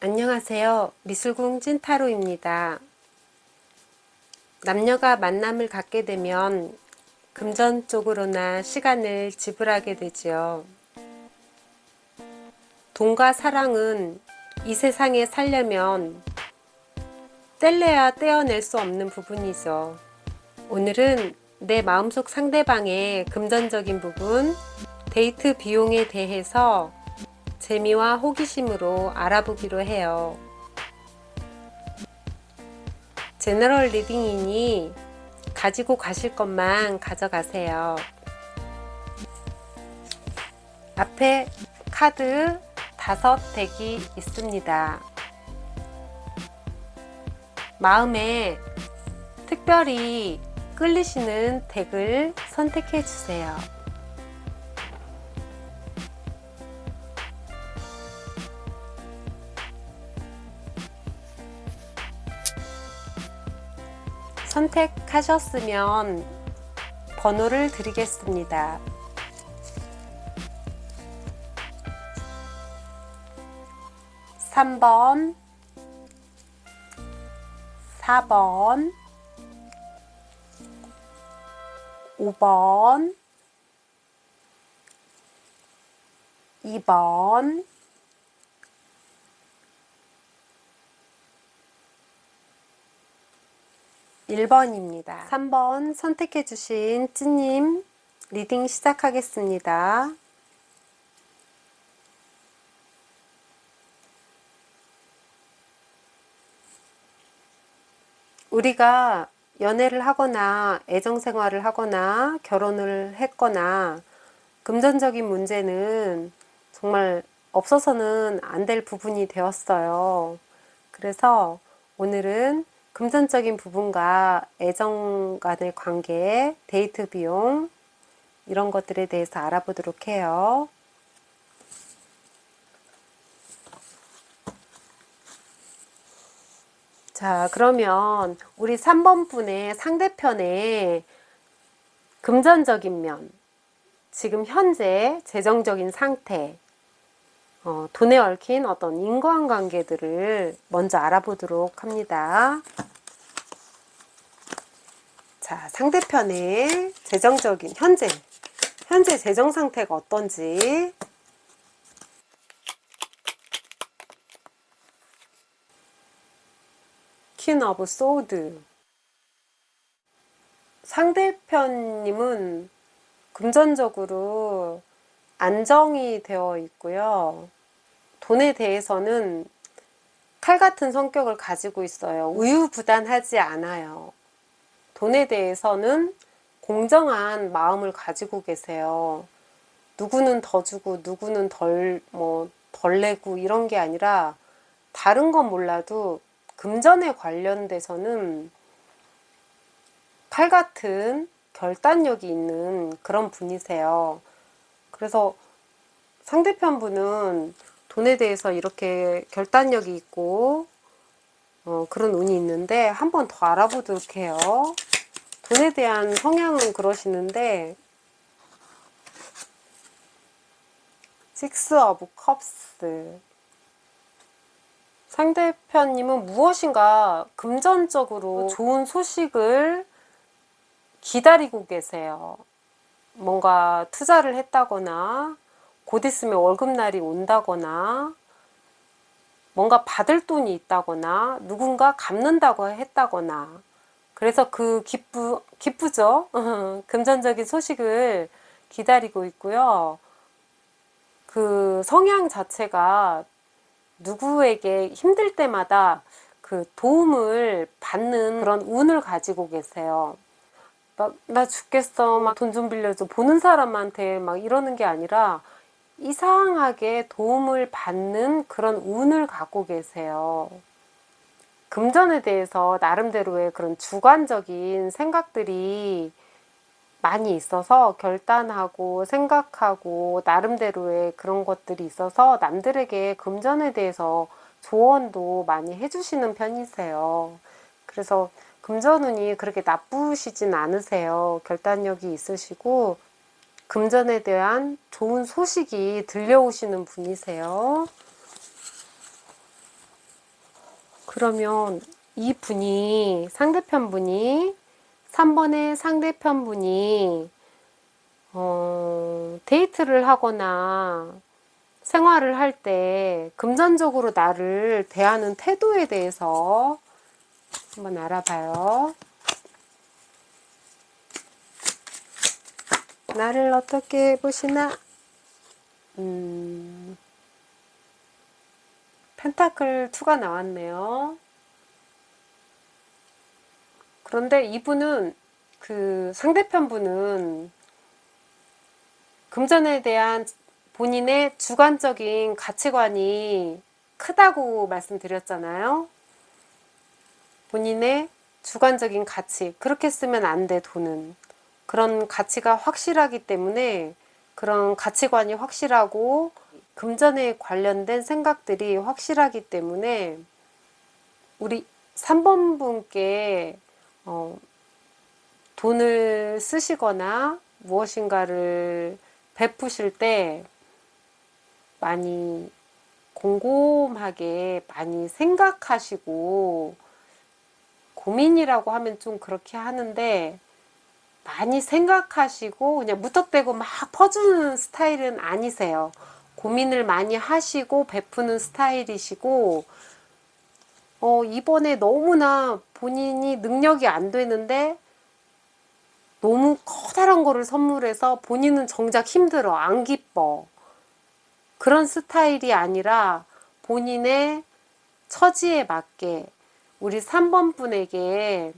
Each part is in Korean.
안녕하세요. 미술궁 찐타로입니다. 남녀가 만남을 갖게 되면 금전 쪽으로나 시간을 지불하게 되지요. 돈과 사랑은 이 세상에 살려면 뗄래야 떼어낼 수 없는 부분이죠. 오늘은 내 마음속 상대방의 금전적인 부분, 데이트 비용에 대해서 재미와 호기심으로 알아보기로 해요. 제너럴 리딩이니 가지고 가실 것만 가져가세요. 앞에 카드 5덱이 있습니다. 마음에 특별히 끌리시는 덱을 선택해 주세요. 선택하셨으면 번호를 드리겠습니다. 3번, 4번, 5번, 2번, 1번입니다. 3번 선택해 주신 찐님 리딩 시작하겠습니다. 우리가 연애를 하거나 애정생활을 하거나 결혼을 했거나 금전적인 문제는 정말 없어서는 안 될 부분이 되었어요. 그래서 오늘은 금전적인 부분과 애정 간의 관계, 데이트 비용 이런 것들에 대해서 알아보도록 해요. 자, 그러면 우리 3번 분의 상대편의 금전적인 면, 지금 현재 재정적인 상태, 돈에 얽힌 어떤 인과관계들을 먼저 알아보도록 합니다. 자, 상대편의 재정적인 현재 재정 상태가 어떤지. 퀸 오브 소드. 상대편님은 금전적으로 안정이 되어 있고요. 돈에 대해서는 칼 같은 성격을 가지고 있어요. 우유부단하지 않아요. 돈에 대해서는 공정한 마음을 가지고 계세요. 누구는 더 주고 누구는 덜 내고 이런 게 아니라 다른 건 몰라도 금전에 관련돼서는 칼 같은 결단력이 있는 그런 분이세요. 그래서 상대편 분은 돈에 대해서 이렇게 결단력이 있고 그런 운이 있는데 한 번 더 알아보도록 해요. 돈에 대한 성향은 그러시는데 식스 오브 컵스. 상대편님은 무엇인가 금전적으로 좋은 소식을 기다리고 계세요. 뭔가 투자를 했다거나 곧 있으면 월급날이 온다거나 뭔가 받을 돈이 있다거나 누군가 갚는다고 했다거나 그래서 그 기쁘죠? 금전적인 소식을 기다리고 있고요. 그 성향 자체가 누구에게 힘들 때마다 그 도움을 받는 그런 운을 가지고 계세요. 나 죽겠어. 막 돈 좀 빌려줘. 보는 사람한테 막 이러는 게 아니라 이상하게 도움을 받는 그런 운을 갖고 계세요. 금전에 대해서 나름대로의 그런 주관적인 생각들이 많이 있어서 결단하고 생각하고 나름대로의 그런 것들이 있어서 남들에게 금전에 대해서 조언도 많이 해주시는 편이세요. 그래서 금전운이 그렇게 나쁘시진 않으세요. 결단력이 있으시고 금전에 대한 좋은 소식이 들려오시는 분이세요. 그러면 이 분이, 상대편 분이, 3번의 상대편 분이, 데이트를 하거나 생활을 할 때 금전적으로 나를 대하는 태도에 대해서 한번 알아봐요. 나를 어떻게 보시나? 펜타클 2가 나왔네요. 그런데 이분은, 그 상대편 분은 금전에 대한 본인의 주관적인 가치관이 크다고 말씀드렸잖아요. 본인의 주관적인 가치, 그렇게 쓰면 안 돼, 돈은. 그런 가치가 확실하기 때문에, 그런 가치관이 확실하고 금전에 관련된 생각들이 확실하기 때문에 우리 3번 분께 돈을 쓰시거나 무엇인가를 베푸실 때 많이 곰곰하게 많이 생각하시고, 고민이라고 하면 좀 그렇게 하는데 많이 생각하시고 그냥 무턱대고 막 퍼주는 스타일은 아니세요. 고민을 많이 하시고 베푸는 스타일이시고, 이번에 너무나 본인이 능력이 안 되는데 너무 커다란 거를 선물해서 본인은 정작 힘들어, 안 기뻐. 그런 스타일이 아니라 본인의 처지에 맞게 우리 3번 분에게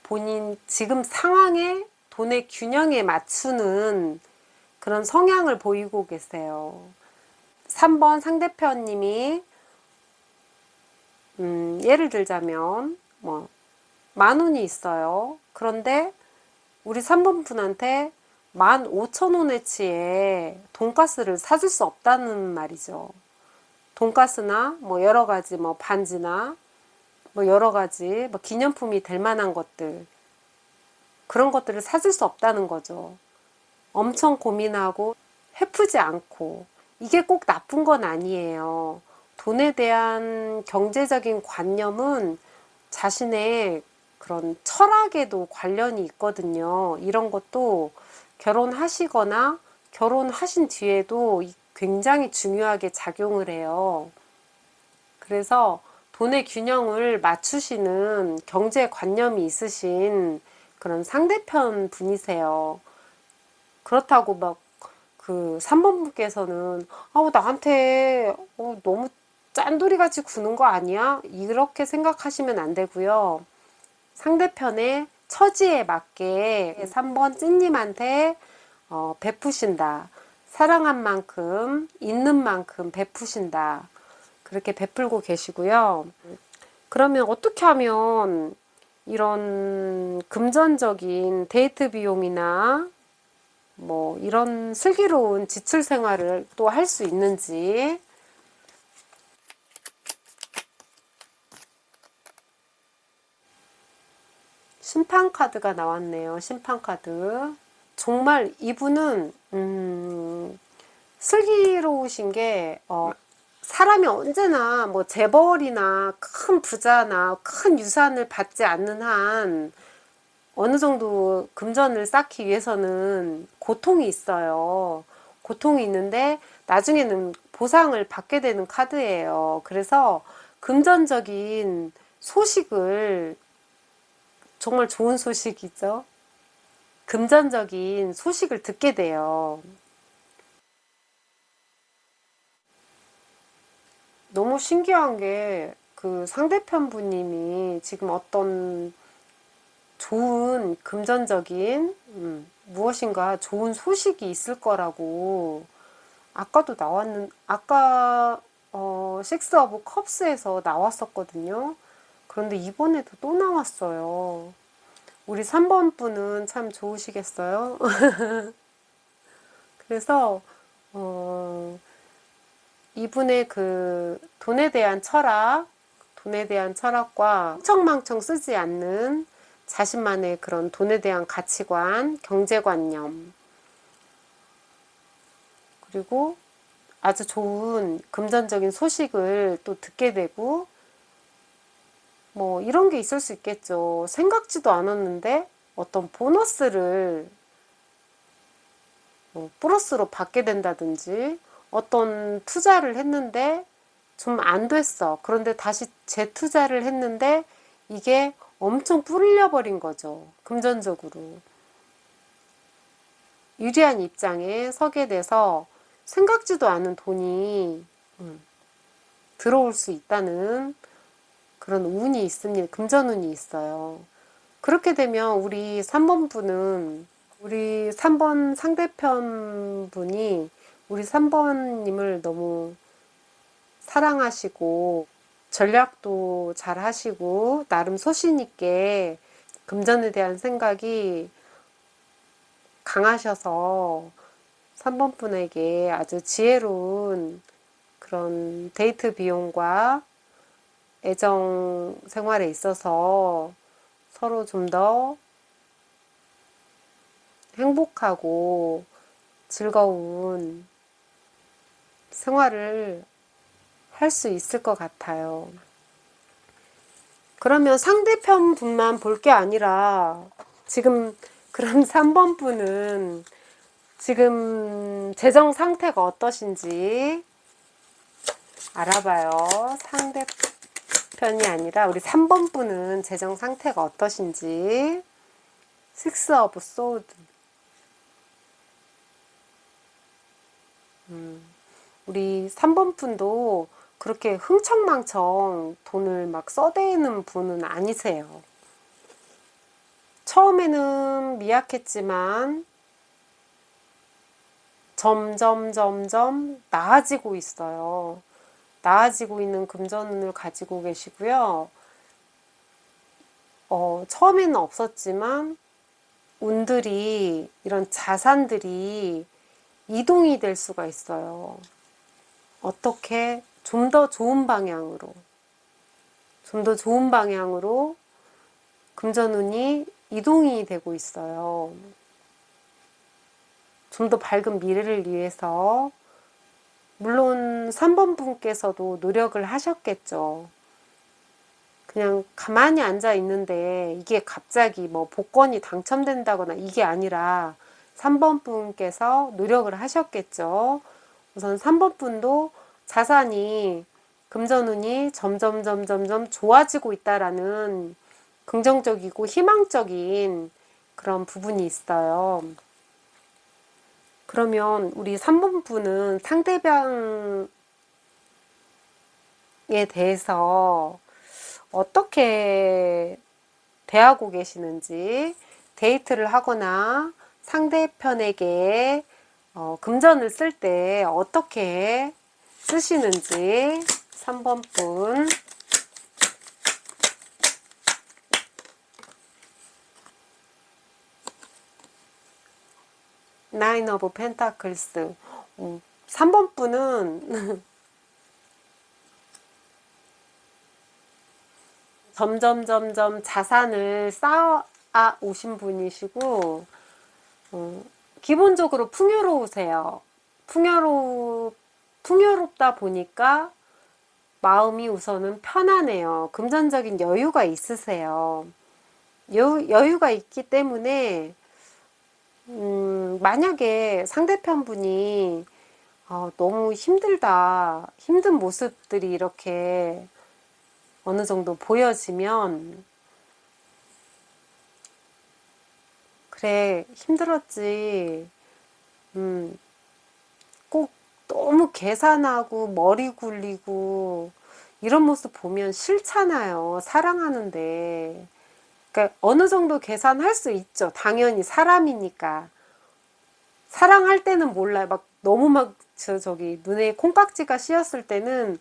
본인 지금 상황에, 돈의 균형에 맞추는 그런 성향을 보이고 계세요. 3번 상대편님이 예를 들자면 뭐 10,000원이 있어요. 그런데 우리 3번 분한테 15,000원어치의 돈가스를 사줄 수 없다는 말이죠. 돈가스나 뭐 여러 가지 뭐 반지나 뭐 여러 가지 뭐 기념품이 될 만한 것들, 그런 것들을 사줄 수 없다는 거죠. 엄청 고민하고 헤프지 않고. 이게 꼭 나쁜 건 아니에요. 돈에 대한 경제적인 관념은 자신의 그런 철학에도 관련이 있거든요. 이런 것도 결혼하시거나 결혼하신 뒤에도 굉장히 중요하게 작용을 해요. 그래서 돈의 균형을 맞추시는 경제관념이 있으신 그런 상대편 분이세요. 그렇다고 막 그 3번 분께서는 나한테 너무 짠돌이같이 구는 거 아니야? 이렇게 생각하시면 안 되고요. 상대편의 처지에 맞게 3번 찐님한테 베푸신다. 사랑한 만큼, 있는 만큼 베푸신다. 그렇게 베풀고 계시고요. 그러면 어떻게 하면 이런 금전적인 데이트 비용이나 뭐 이런 슬기로운 지출 생활을 또 할 수 있는지. 심판 카드가 나왔네요. 심판 카드. 정말 이분은 슬기로우신 게 사람이 언제나 뭐 재벌이나 큰 부자나 큰 유산을 받지 않는 한 어느 정도 금전을 쌓기 위해서는 고통이 있어요. 고통이 있는데 나중에는 보상을 받게 되는 카드예요. 그래서 금전적인 소식을, 정말 좋은 소식이죠. 금전적인 소식을 듣게 돼요. 너무 신기한 게 그 상대편 분님이 지금 어떤 좋은 금전적인 무엇인가 좋은 소식이 있을 거라고 아까도 아까 식스 오브 컵스에서 나왔었거든요. 그런데 이번에도 또 나왔어요. 우리 3번 분은 참 좋으시겠어요? 그래서 이분의 그 돈에 대한 철학과 흥청망청 쓰지 않는 자신만의 그런 돈에 대한 가치관, 경제관념, 그리고 아주 좋은 금전적인 소식을 또 듣게 되고, 뭐 이런 게 있을 수 있겠죠. 생각지도 않았는데 어떤 보너스를 플러스로 받게 된다든지, 어떤 투자를 했는데 좀 안 됐어. 그런데 다시 재투자를 했는데 이게 엄청 뿌릴려 버린 거죠. 금전적으로. 유리한 입장에 서게 돼서 생각지도 않은 돈이 들어올 수 있다는 그런 운이 있습니다. 금전운이 있어요. 그렇게 되면 우리 3번 상대편 분이 우리 3번님을 너무 사랑하시고 전략도 잘 하시고 나름 소신 있게 금전에 대한 생각이 강하셔서 3번 분에게 아주 지혜로운 그런 데이트 비용과 애정 생활에 있어서 서로 좀 더 행복하고 즐거운 생활을 할 수 있을 것 같아요. 그러면 상대편 분만 볼 게 아니라 지금 그럼 3번 분은 지금 재정 상태가 어떠신지 알아봐요. 상대편이 아니라 우리 3번 분은 재정 상태가 어떠신지. 식스 오브 소드. 우리 3번 분도 그렇게 흥청망청 돈을 막 써대는 분은 아니세요. 처음에는 미약했지만 점점 나아지고 있어요. 나아지고 있는 금전운을 가지고 계시고요. 처음에는 없었지만 운들이, 이런 자산들이 이동이 될 수가 있어요. 어떻게? 좀 더 좋은 방향으로. 좀 더 좋은 방향으로 금전운이 이동이 되고 있어요. 좀 더 밝은 미래를 위해서. 물론 3번 분께서도 노력을 하셨겠죠. 그냥 가만히 앉아 있는데 이게 갑자기 뭐 복권이 당첨된다거나 이게 아니라 3번 분께서 노력을 하셨겠죠. 우선 3번 분도 자산이, 금전운이 점점 좋아지고 있다라는 긍정적이고 희망적인 그런 부분이 있어요. 그러면 우리 3번 분은 상대방에 대해서 어떻게 대하고 계시는지, 데이트를 하거나 상대편에게 금전을 쓸 때 어떻게 쓰시는지 3번 분. 나인 오브 펜타클스. 3번 분은 점점 자산을 쌓아 오신 분이시고, 기본적으로 풍요로우세요. 풍요롭다 보니까 마음이 우선은 편안해요. 금전적인 여유가 있으세요. 여유가 있기 때문에, 만약에 상대편 분이 너무 힘들다, 힘든 모습들이 이렇게 어느 정도 보여지면, 그래, 힘들었지. 꼭 너무 계산하고 머리 굴리고 이런 모습 보면 싫잖아요. 사랑하는데. 그러니까 어느 정도 계산할 수 있죠. 당연히 사람이니까. 사랑할 때는 몰라요. 막 너무 막 저기 눈에 콩깍지가 씌었을 때는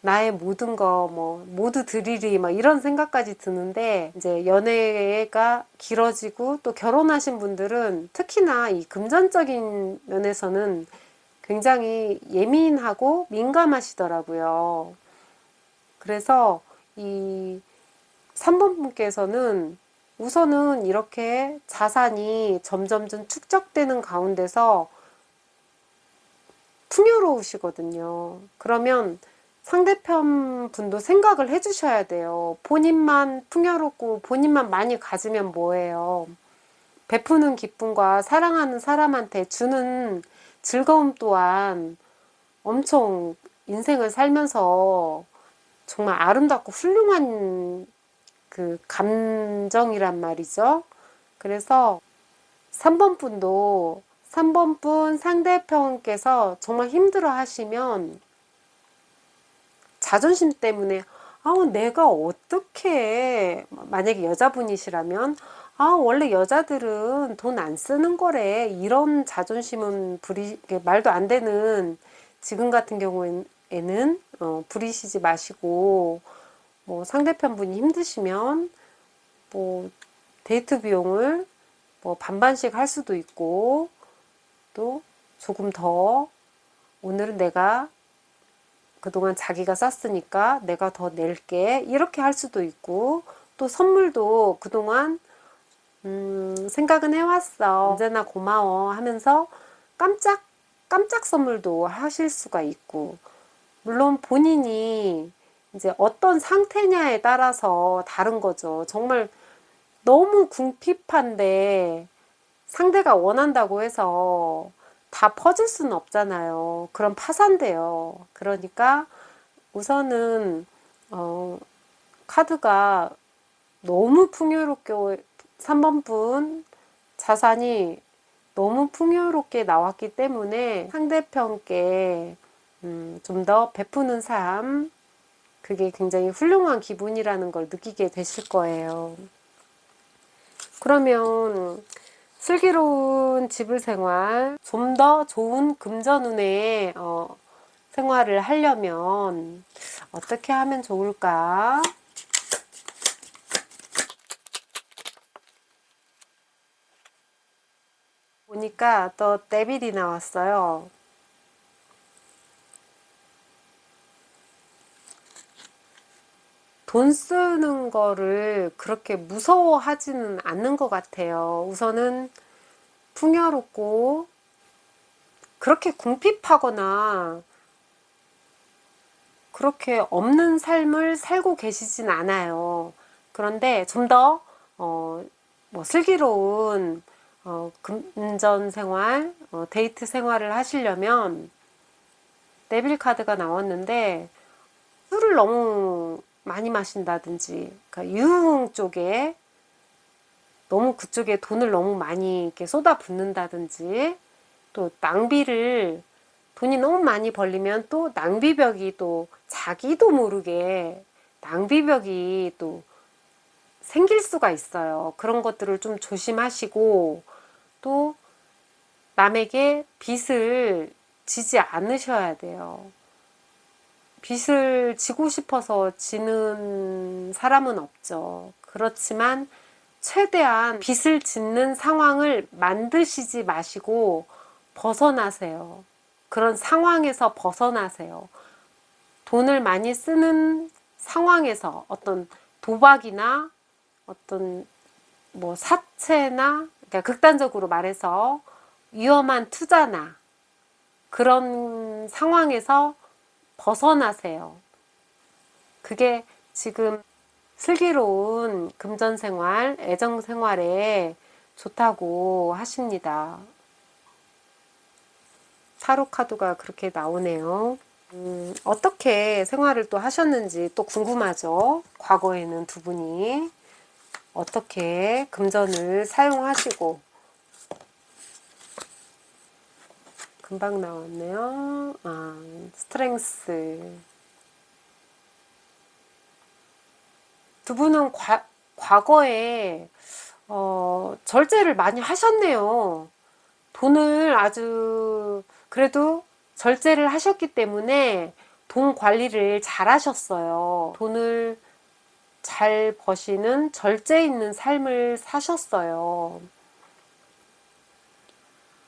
나의 모든 거 뭐 모두 드리리 막 이런 생각까지 드는데, 이제 연애가 길어지고 또 결혼하신 분들은 특히나 이 금전적인 면에서는 굉장히 예민하고 민감하시더라고요. 그래서 이 3번 분께서는 우선은 이렇게 자산이 점점 축적되는 가운데서 풍요로우시거든요. 그러면 상대편 분도 생각을 해주셔야 돼요. 본인만 풍요롭고 본인만 많이 가지면 뭐예요? 베푸는 기쁨과 사랑하는 사람한테 주는 즐거움 또한 엄청 인생을 살면서 정말 아름답고 훌륭한 그 감정이란 말이죠. 그래서 3번 분도 3번 분 상대편께서 정말 힘들어 하시면 자존심 때문에 내가 어떻게 만약에 여자분이시라면 원래 여자들은 돈 안 쓰는 거래 이런 자존심은 말도 안 되는 지금 같은 경우에는 부리시지 마시고 뭐 상대편 분이 힘드시면 뭐 데이트 비용을 뭐 반반씩 할 수도 있고 또 조금 더 오늘은 내가 그동안 자기가 쌌으니까 내가 더 낼게 이렇게 할 수도 있고 또 선물도 그동안 생각은 해왔어 언제나 고마워 하면서 깜짝 선물도 하실 수가 있고 물론 본인이 이제 어떤 상태냐에 따라서 다른 거죠. 정말 너무 궁핍한데 상대가 원한다고 해서 다 퍼질 수는 없잖아요. 그럼 파산돼요. 그러니까 우선은 카드가 너무 풍요롭게 3번 분 자산이 너무 풍요롭게 나왔기 때문에 상대편께 좀 더 베푸는 삶 그게 굉장히 훌륭한 기분이라는 걸 느끼게 되실 거예요. 그러면 슬기로운 지불 생활, 좀 더 좋은 금전운의 생활을 하려면 어떻게 하면 좋을까? 보니까 또 데빌이 나왔어요. 돈 쓰는 거를 그렇게 무서워하지는 않는 것 같아요. 우선은 풍요롭고 그렇게 궁핍하거나 그렇게 없는 삶을 살고 계시진 않아요. 그런데 좀 더 뭐 슬기로운 금전 생활, 데이트 생활을 하시려면 데빌 카드가 나왔는데 술을 너무 많이 마신다든지 그러니까 유흥 쪽에 너무 그쪽에 돈을 너무 많이 이렇게 쏟아붓는다든지 또 돈이 너무 많이 벌리면 또 낭비벽이 또 자기도 모르게 낭비벽이 또 생길 수가 있어요. 그런 것들을 좀 조심하시고 또 남에게 빚을 지지 않으셔야 돼요. 빚을 지고 싶어서 지는 사람은 없죠. 그렇지만 최대한 빚을 짓는 상황을 만드시지 마시고 벗어나세요. 그런 상황에서 벗어나세요. 돈을 많이 쓰는 상황에서 어떤 도박이나 어떤 뭐 사채나 그러니까 극단적으로 말해서 위험한 투자나 그런 상황에서 벗어나세요. 그게 지금 슬기로운 금전생활, 애정생활에 좋다고 하십니다. 타로 카드가 그렇게 나오네요. 어떻게 생활을 또 하셨는지 또 궁금하죠? 과거에는 두 분이 어떻게 금전을 사용하시고 금방 나왔네요. 스트렝스. 두 분은 과거에 절제를 많이 하셨네요. 돈을 아주 그래도 절제를 하셨기 때문에 돈 관리를 잘 하셨어요. 돈을 잘 버시는 절제 있는 삶을 사셨어요.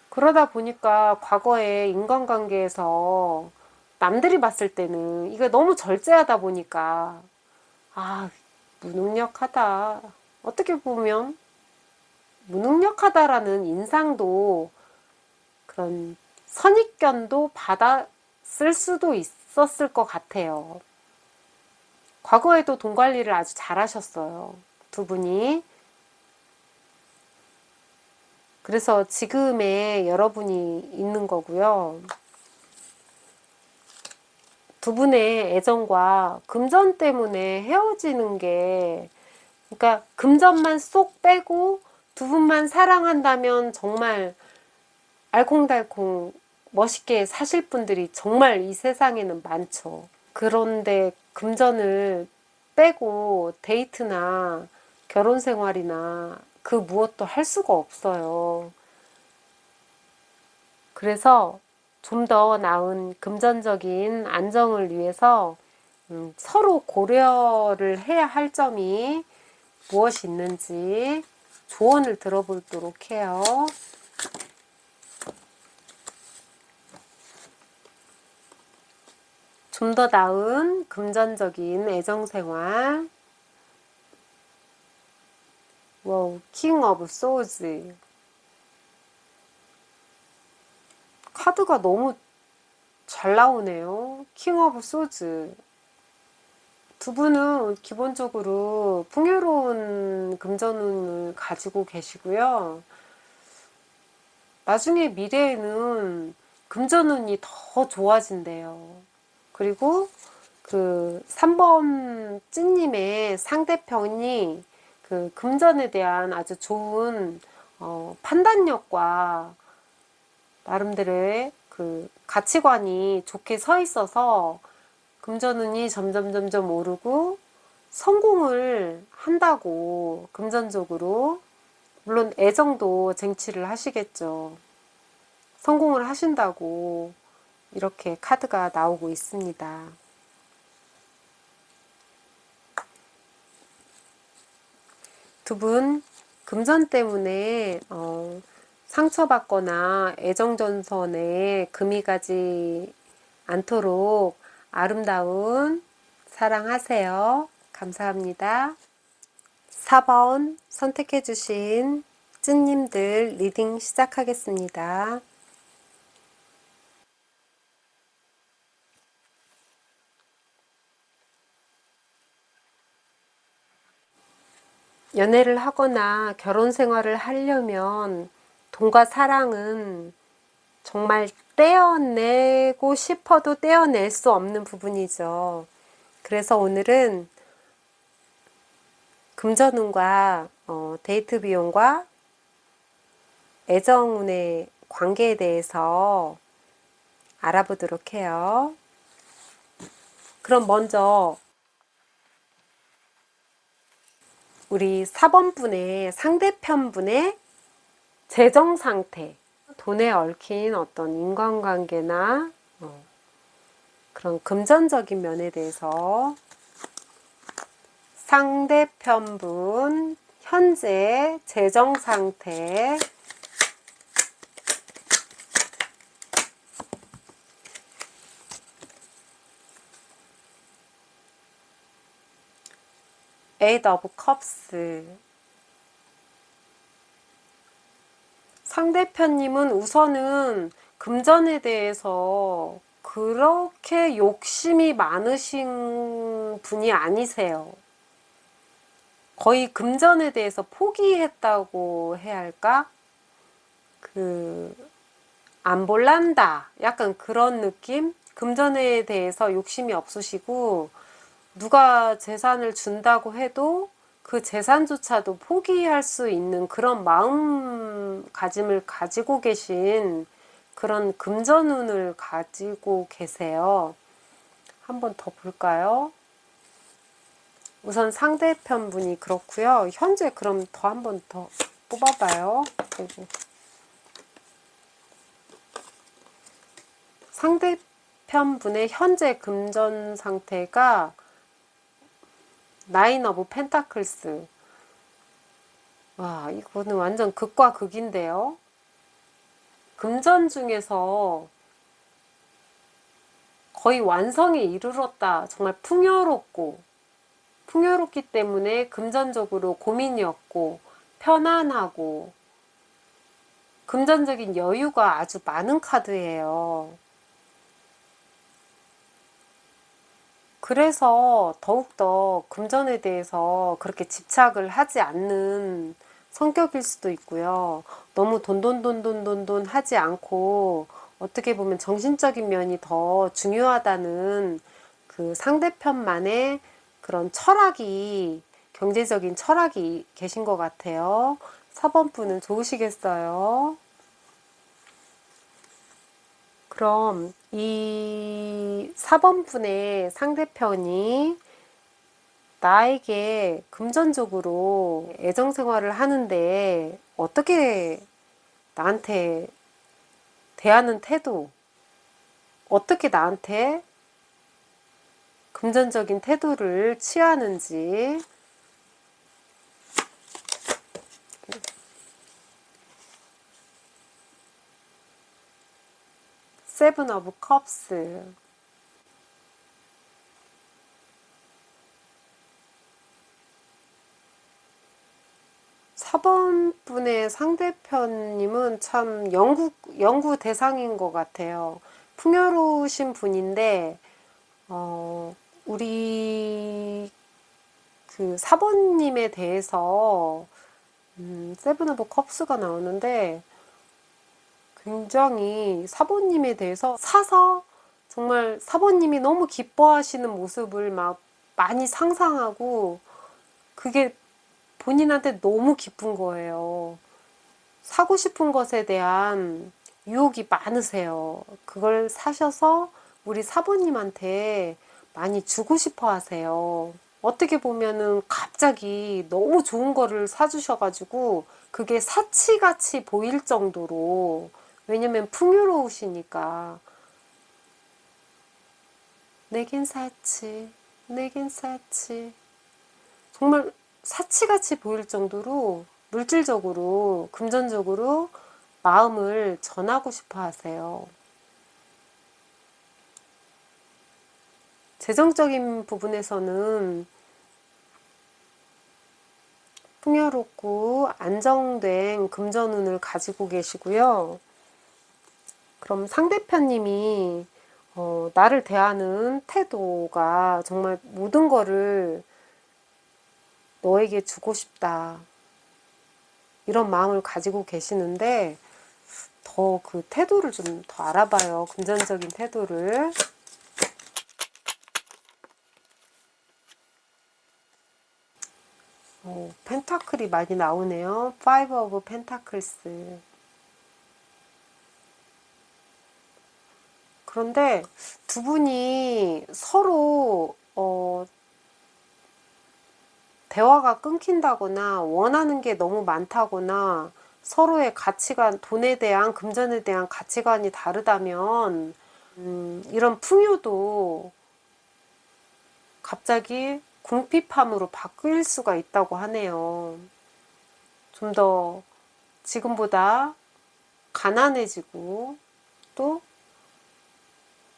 그러다 보니까 과거에 인간관계에서 남들이 봤을 때는 이거 너무 절제하다 보니까 무능력하다. 어떻게 보면 무능력하다라는 인상도 그런 선입견도 받았을 수도 있었을 것 같아요. 과거에도 돈 관리를 아주 잘하셨어요. 두 분이. 그래서 지금의 여러분이 있는 거고요. 두 분의 애정과 금전 때문에 헤어지는 게, 그러니까 금전만 쏙 빼고 두 분만 사랑한다면 정말 알콩달콩 멋있게 사실 분들이 정말 이 세상에는 많죠. 그런데 금전을 빼고 데이트나 결혼 생활이나 그 무엇도 할 수가 없어요. 그래서 좀 더 나은 금전적인 안정을 위해서 서로 고려를 해야 할 점이 무엇이 있는지 조언을 들어보도록 해요. 좀 더 나은 금전적인 애정생활. 와우, 킹 오브 소즈. 카드가 너무 잘 나오네요. 킹 오브 소즈. 두 분은 기본적으로 풍요로운 금전운을 가지고 계시고요. 나중에 미래에는 금전운이 더 좋아진대요. 그리고 그 3번 찐님의 상대편이 그 금전에 대한 아주 좋은 판단력과 나름대로의 그 가치관이 좋게 서 있어서 금전운이 점점 오르고 성공을 한다고, 금전적으로. 물론 애정도 쟁취를 하시겠죠. 성공을 하신다고 이렇게 카드가 나오고 있습니다. 두 분 금전 때문에 상처받거나 애정전선에 금이 가지 않도록 아름다운 사랑하세요. 감사합니다. 4번 선택해주신 찐님들 리딩 시작하겠습니다. 연애를 하거나 결혼 생활을 하려면 돈과 사랑은 정말 떼어내고 싶어도 떼어낼 수 없는 부분이죠. 그래서 오늘은 금전운과 데이트 비용과 애정운의 관계에 대해서 알아보도록 해요. 그럼 먼저 우리 4번 분의 상대편 분의 재정 상태, 돈에 얽힌 어떤 인간관계나 그런 금전적인 면에 대해서 상대편 분 현재 재정 상태, 에이트 오브 컵스. 상대편님은 우선은 금전에 대해서 그렇게 욕심이 많으신 분이 아니세요. 거의 금전에 대해서 포기했다고 해야 할까? 안 볼란다. 약간 그런 느낌? 금전에 대해서 욕심이 없으시고, 누가 재산을 준다고 해도 그 재산조차도 포기할 수 있는 그런 마음가짐을 가지고 계신 그런 금전운을 가지고 계세요. 한번 더 볼까요? 우선 상대편 분이 그렇고요. 현재 그럼 더 한 번 더 뽑아봐요. 그리고 상대편 분의 현재 금전 상태가 나인 오브 펜타클스. 와, 이거는 완전 극과 극인데요. 금전 중에서 거의 완성에 이르렀다. 정말 풍요롭기 때문에 금전적으로 고민이었고, 편안하고, 금전적인 여유가 아주 많은 카드예요. 그래서 더욱더 금전에 대해서 그렇게 집착을 하지 않는 성격일 수도 있고요. 너무 돈돈돈돈돈돈 하지 않고 어떻게 보면 정신적인 면이 더 중요하다는 그 상대편만의 그런 철학이, 경제적인 철학이 계신 것 같아요. 4번 분은 좋으시겠어요? 그럼 이 4번 분의 상대편이 나에게 금전적으로 애정 생활을 하는데 어떻게 나한테 대하는 태도, 어떻게 나한테 금전적인 태도를 취하는지. 세븐 오브 컵스. 4번 분의 상대편님은 참 연구 대상인 것 같아요. 풍요로우신 분인데, 우리 그 4번님에 대해서, 세븐 오브 컵스가 나오는데, 굉장히 4번님에 대해서 사서 정말 4번님이 너무 기뻐하시는 모습을 막 많이 상상하고, 그게 본인한테 너무 기쁜 거예요. 사고 싶은 것에 대한 유혹이 많으세요. 그걸 사셔서 우리 사부님한테 많이 주고 싶어 하세요. 어떻게 보면은 갑자기 너무 좋은 거를 사주셔가지고 그게 사치같이 보일 정도로, 왜냐면 풍요로우시니까 내겐 사치, 내겐 사치, 정말 사치같이 보일 정도로 물질적으로, 금전적으로 마음을 전하고 싶어 하세요. 재정적인 부분에서는 풍요롭고 안정된 금전운을 가지고 계시고요. 그럼 상대편님이 나를 대하는 태도가 정말 모든 거를 너에게 주고 싶다, 이런 마음을 가지고 계시는데, 더 그 태도를 좀 더 알아봐요. 금전적인 태도를. 펜타클이 많이 나오네요. 파이브 오브 펜타클스. 그런데 두 분이 서로 대화가 끊긴다거나 원하는 게 너무 많다거나 서로의 가치관, 돈에 대한, 금전에 대한 가치관이 다르다면 이런 풍요도 갑자기 궁핍함으로 바뀔 수가 있다고 하네요. 좀 더 지금보다 가난해지고, 또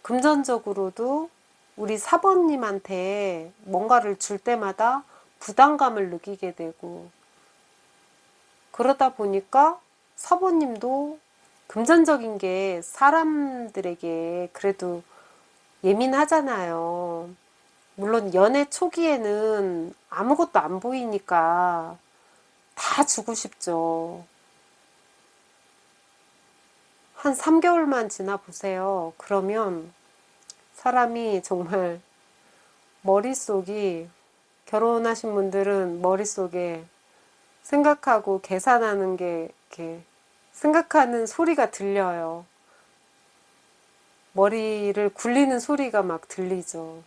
금전적으로도 우리 사번님한테 뭔가를 줄 때마다 부담감을 느끼게 되고, 그러다 보니까 사번님도 금전적인 게 사람들에게 그래도 예민하잖아요. 물론 연애 초기에는 아무것도 안 보이니까 다 주고 싶죠. 한 3개월만 지나 보세요. 그러면 사람이 정말 머릿속이, 결혼하신 분들은 머릿속에 생각하고 계산하는 게 이렇게 생각하는 소리가 들려요. 머리를 굴리는 소리가 막 들리죠.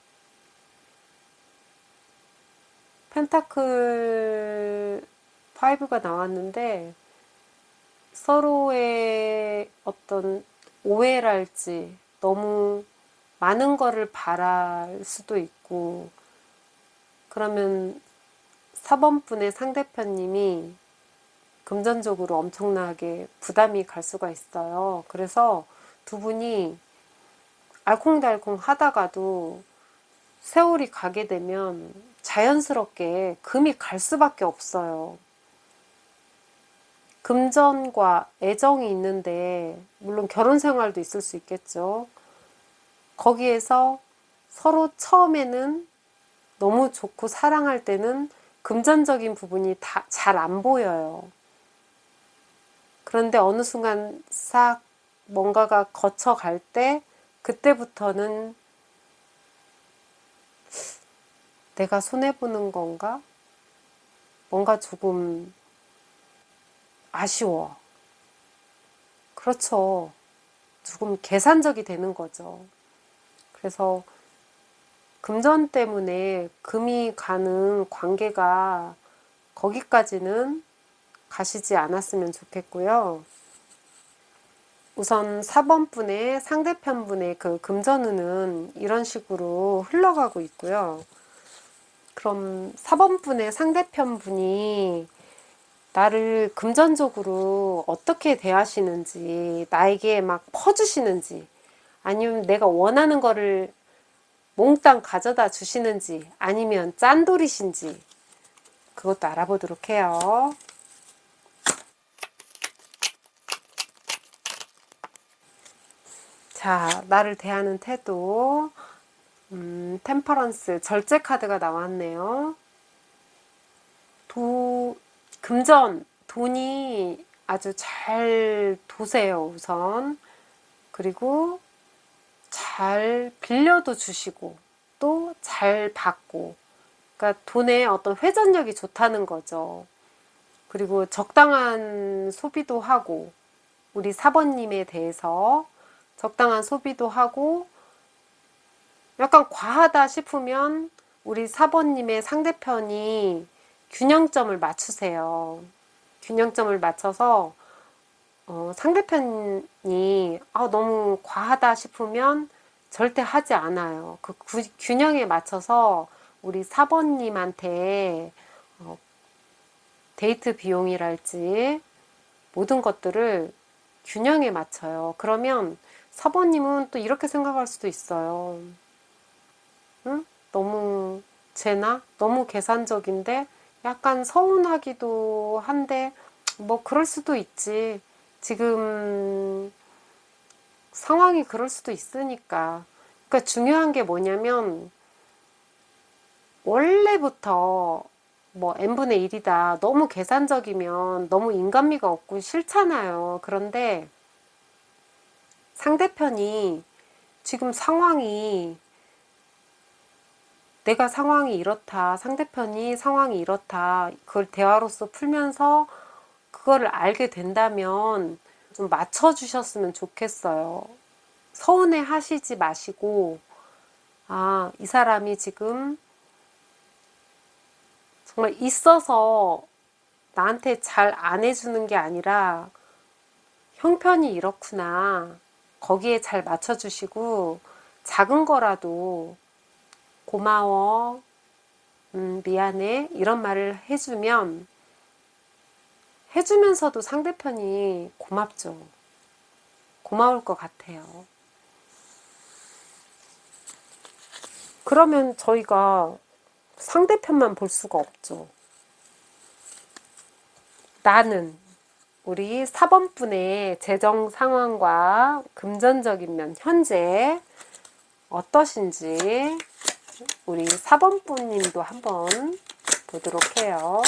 펜타클 5가 나왔는데 서로의 어떤 오해랄지 너무 많은 거를 바랄 수도 있고, 그러면 4번분의 상대편님이 금전적으로 엄청나게 부담이 갈 수가 있어요. 그래서 두 분이 알콩달콩 하다가도 세월이 가게 되면 자연스럽게 금이 갈 수밖에 없어요. 금전과 애정이 있는데, 물론 결혼 생활도 있을 수 있겠죠. 거기에서 서로 처음에는 너무 좋고 사랑할 때는 금전적인 부분이 다 잘 안 보여요. 그런데 어느 순간 싹 뭔가가 거쳐갈 때 그때부터는 내가 손해보는 건가? 뭔가 조금 아쉬워. 그렇죠. 조금 계산적이 되는 거죠. 그래서 금전 때문에 금이 가는 관계가 거기까지는 가시지 않았으면 좋겠고요. 우선 4번분의 상대편분의 그 금전운은 이런 식으로 흘러가고 있고요. 그럼 4번분의 상대편분이 나를 금전적으로 어떻게 대하시는지, 나에게 막 퍼주시는지, 아니면 내가 원하는 거를 몽땅 가져다 주시는지, 아니면 짠돌이신지, 그것도 알아보도록 해요. 자, 나를 대하는 태도. 템퍼런스, 절제 카드가 나왔네요. 금전, 돈이 아주 잘 도세요, 우선. 그리고 잘 빌려도 주시고, 또 잘 받고. 그러니까 돈의 어떤 회전력이 좋다는 거죠. 그리고 적당한 소비도 하고, 우리 사번님에 대해서 적당한 소비도 하고, 약간 과하다 싶으면 우리 사번님의 상대편이 균형점을 맞추세요. 균형점을 맞춰서 상대편이 너무 과하다 싶으면 절대 하지 않아요. 그 균형에 맞춰서 우리 사번님한테 데이트 비용이랄지 모든 것들을 균형에 맞춰요. 그러면 사번님은 또 이렇게 생각할 수도 있어요. 응? 너무 쟤나? 너무 계산적인데 약간 서운하기도 한데 뭐 그럴 수도 있지. 지금 상황이 그럴 수도 있으니까. 그러니까 중요한 게 뭐냐면 원래부터 뭐 n분의 1이다. 너무 계산적이면 너무 인간미가 없고 싫잖아요. 그런데 상대편이 지금 내가 상황이 이렇다, 상대편이 상황이 이렇다, 그걸 대화로서 풀면서 그거를 알게 된다면 좀 맞춰주셨으면 좋겠어요. 서운해 하시지 마시고, 이 사람이 지금 정말 있어서 나한테 잘 안 해주는 게 아니라 형편이 이렇구나. 거기에 잘 맞춰주시고, 작은 거라도 고마워, 미안해, 이런 말을 해주면서도 상대편이 고맙죠. 고마울 것 같아요. 그러면 저희가 상대편만 볼 수가 없죠. 나는 우리 4번분의 재정 상황과 금전적인 면 현재 어떠신지 우리 4번분님도 한번 보도록 해요.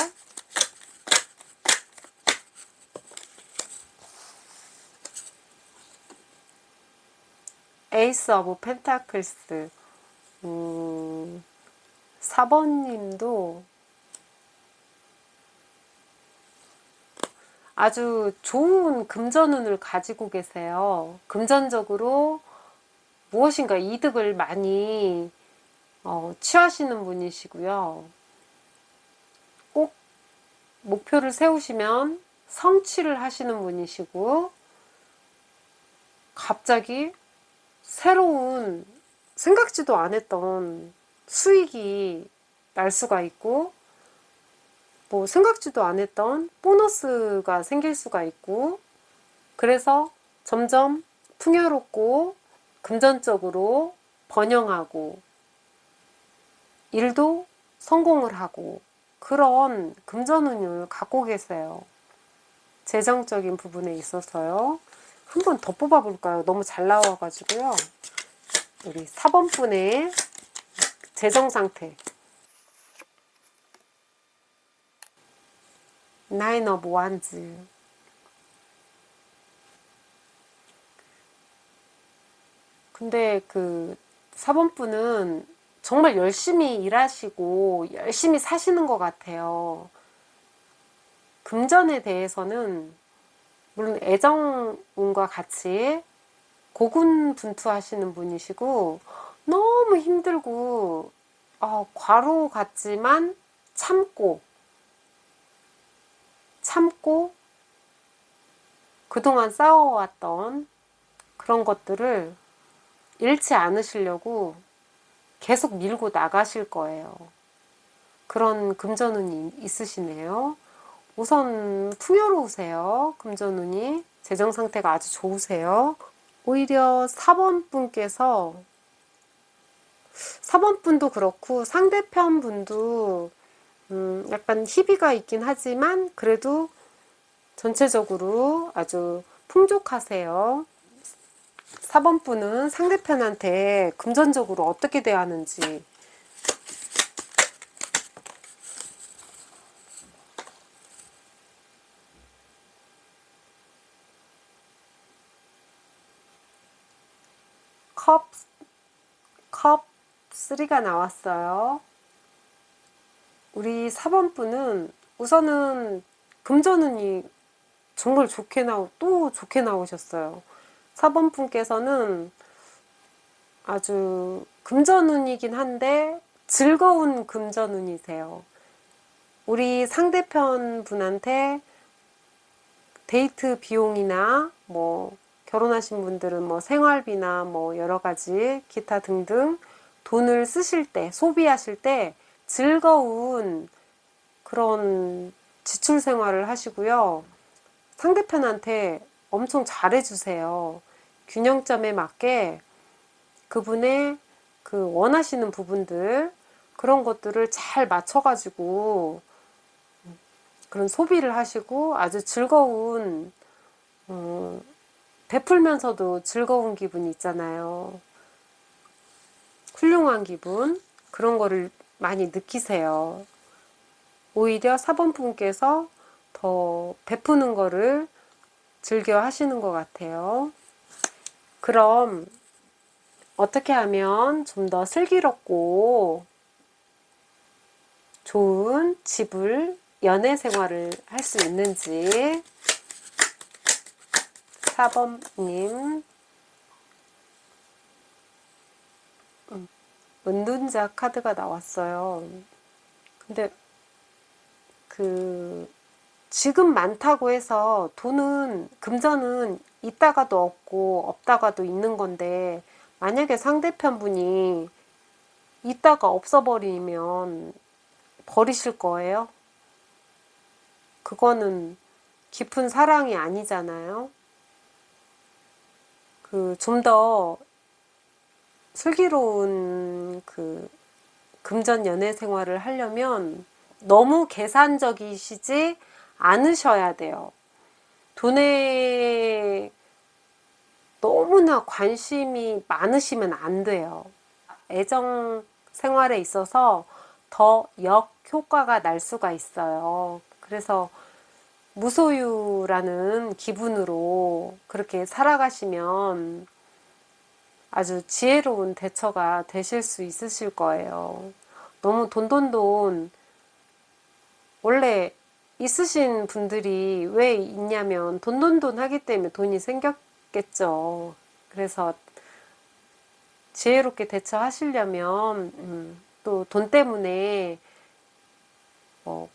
에이스 오브 펜타클스 4번님도 아주 좋은 금전운을 가지고 계세요. 금전적으로 무엇인가 이득을 많이 취하시는 분이시고요. 꼭 목표를 세우시면 성취를 하시는 분이시고 갑자기 새로운 생각지도 않았던 수익이 날 수가 있고 뭐 생각지도 않았던 보너스가 생길 수가 있고 그래서 점점 풍요롭고 금전적으로 번영하고 일도 성공을 하고 그런 금전운을 갖고 계세요. 재정적인 부분에 있어서요. 한 번 더 뽑아볼까요? 너무 잘 나와가지고요. 우리 4번분의 재정 상태. 나인 오브 완즈. 근데 그 4번 분은 정말 열심히 일하시고 열심히 사시는 것 같아요. 금전에 대해서는 물론 애정운과 같이 고군분투하시는 분이시고 너무 힘들고 과로 같지만 참고 그동안 쌓아왔던 그런 것들을 잃지 않으시려고 계속 밀고 나가실 거예요. 그런 금전운이 있으시네요. 우선 풍요로우세요. 금전운이. 재정 상태가 아주 좋으세요. 오히려 4번 분께서 4번 분도 그렇고 상대편 분도 약간 희비가 있긴 하지만 그래도 전체적으로 아주 풍족하세요. 4번 분은 상대편한테 금전적으로 어떻게 대하는지. 컵 3가 나왔어요. 우리 4번 분은 우선은 금전운이 정말 또 좋게 나오셨어요. 4번 분께서는 아주 금전운이긴 한데 즐거운 금전운이세요. 우리 상대편 분한테 데이트 비용이나 뭐 결혼하신 분들은 뭐 생활비나 뭐 여러 가지 기타 등등 돈을 쓰실 때, 소비하실 때 즐거운 그런 지출 생활을 하시고요. 상대편한테 엄청 잘해주세요. 균형점에 맞게 그분의 그 원하시는 부분들, 그런 것들을 잘 맞춰가지고 그런 소비를 하시고 아주 즐거운, 베풀면서도 즐거운 기분이 있잖아요. 훌륭한 기분, 그런 거를 많이 느끼세요. 오히려 4번 분께서 더 베푸는 거를 즐겨 하시는 것 같아요. 그럼 어떻게 하면 좀 더 슬기롭고 좋은 집을, 연애 생활을 할 수 있는지 4번님 은둔자 카드가 나왔어요. 근데 그 지금 많다고 해서 돈은, 금전은 있다가도 없고 없다가도 있는 건데 만약에 상대편 분이 있다가 없어버리면 버리실 거예요? 그거는 깊은 사랑이 아니잖아요. 그 좀 더 슬기로운 그 금전 연애 생활을 하려면 너무 계산적이시지 않으셔야 돼요. 돈에 너무나 관심이 많으시면 안 돼요. 애정 생활에 있어서 더 역효과가 날 수가 있어요. 그래서 무소유라는 기분으로 그렇게 살아가시면 아주 지혜로운 대처가 되실 수 있으실 거예요. 너무 돈돈돈, 원래 있으신 분들이 왜 있냐면 돈돈돈 하기 때문에 돈이 생겼겠죠. 그래서 지혜롭게 대처하시려면 또 돈 때문에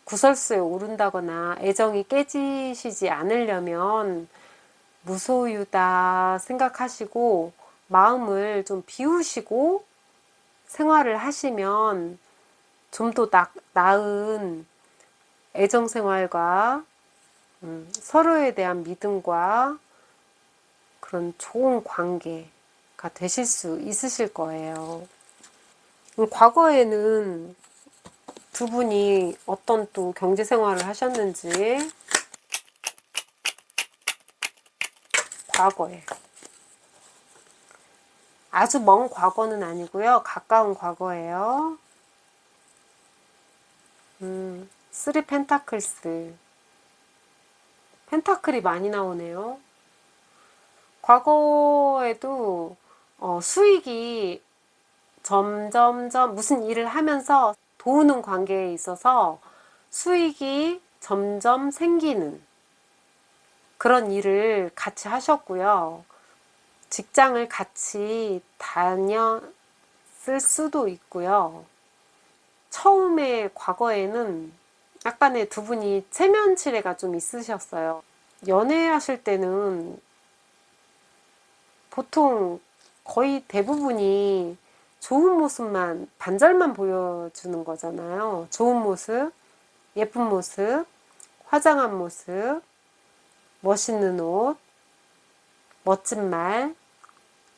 구설수에 오른다거나 애정이 깨지시지 않으려면 무소유다 생각하시고 마음을 좀 비우시고 생활을 하시면 좀 더 나은 애정 생활과 서로에 대한 믿음과 그런 좋은 관계가 되실 수 있으실 거예요. 과거에는 두 분이 어떤 또 경제 생활을 하셨는지, 과거에 아주 먼 과거는 아니고요. 가까운 과거예요. 쓰리 펜타클스. 펜타클이 많이 나오네요. 과거에도 수익이 점점점 무슨 일을 하면서 도우는 관계에 있어서 수익이 점점 생기는 그런 일을 같이 하셨고요. 직장을 같이 다녔을 수도 있고요. 처음에 과거에는 약간의 두 분이 체면치레가 좀 있으셨어요. 연애하실 때는 보통 거의 대부분이 좋은 모습만, 반절만 보여주는 거잖아요. 좋은 모습, 예쁜 모습, 화장한 모습, 멋있는 옷, 멋진 말,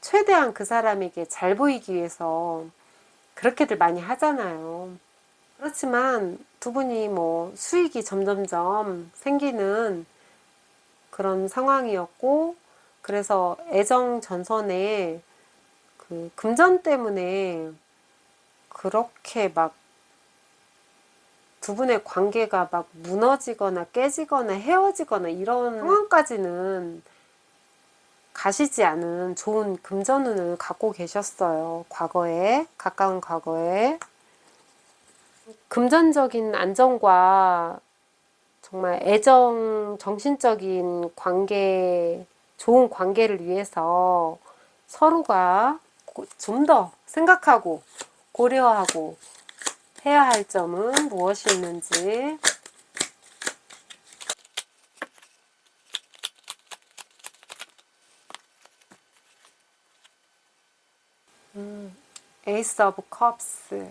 최대한 그 사람에게 잘 보이기 위해서 그렇게들 많이 하잖아요. 그렇지만 두 분이 뭐 수익이 점점점 생기는 그런 상황이었고, 그래서 애정 전선에 그 금전 때문에 그렇게 막 두 분의 관계가 막 무너지거나 깨지거나 헤어지거나 이런 상황까지는 가시지 않은 좋은 금전운을 갖고 계셨어요. 과거에, 가까운 과거에. 금전적인 안정과 정말 애정, 정신적인 관계, 좋은 관계를 위해서 서로가 좀 더 생각하고 고려하고 해야 할 점은 무엇이 있는지. 에이스 오브 컵스.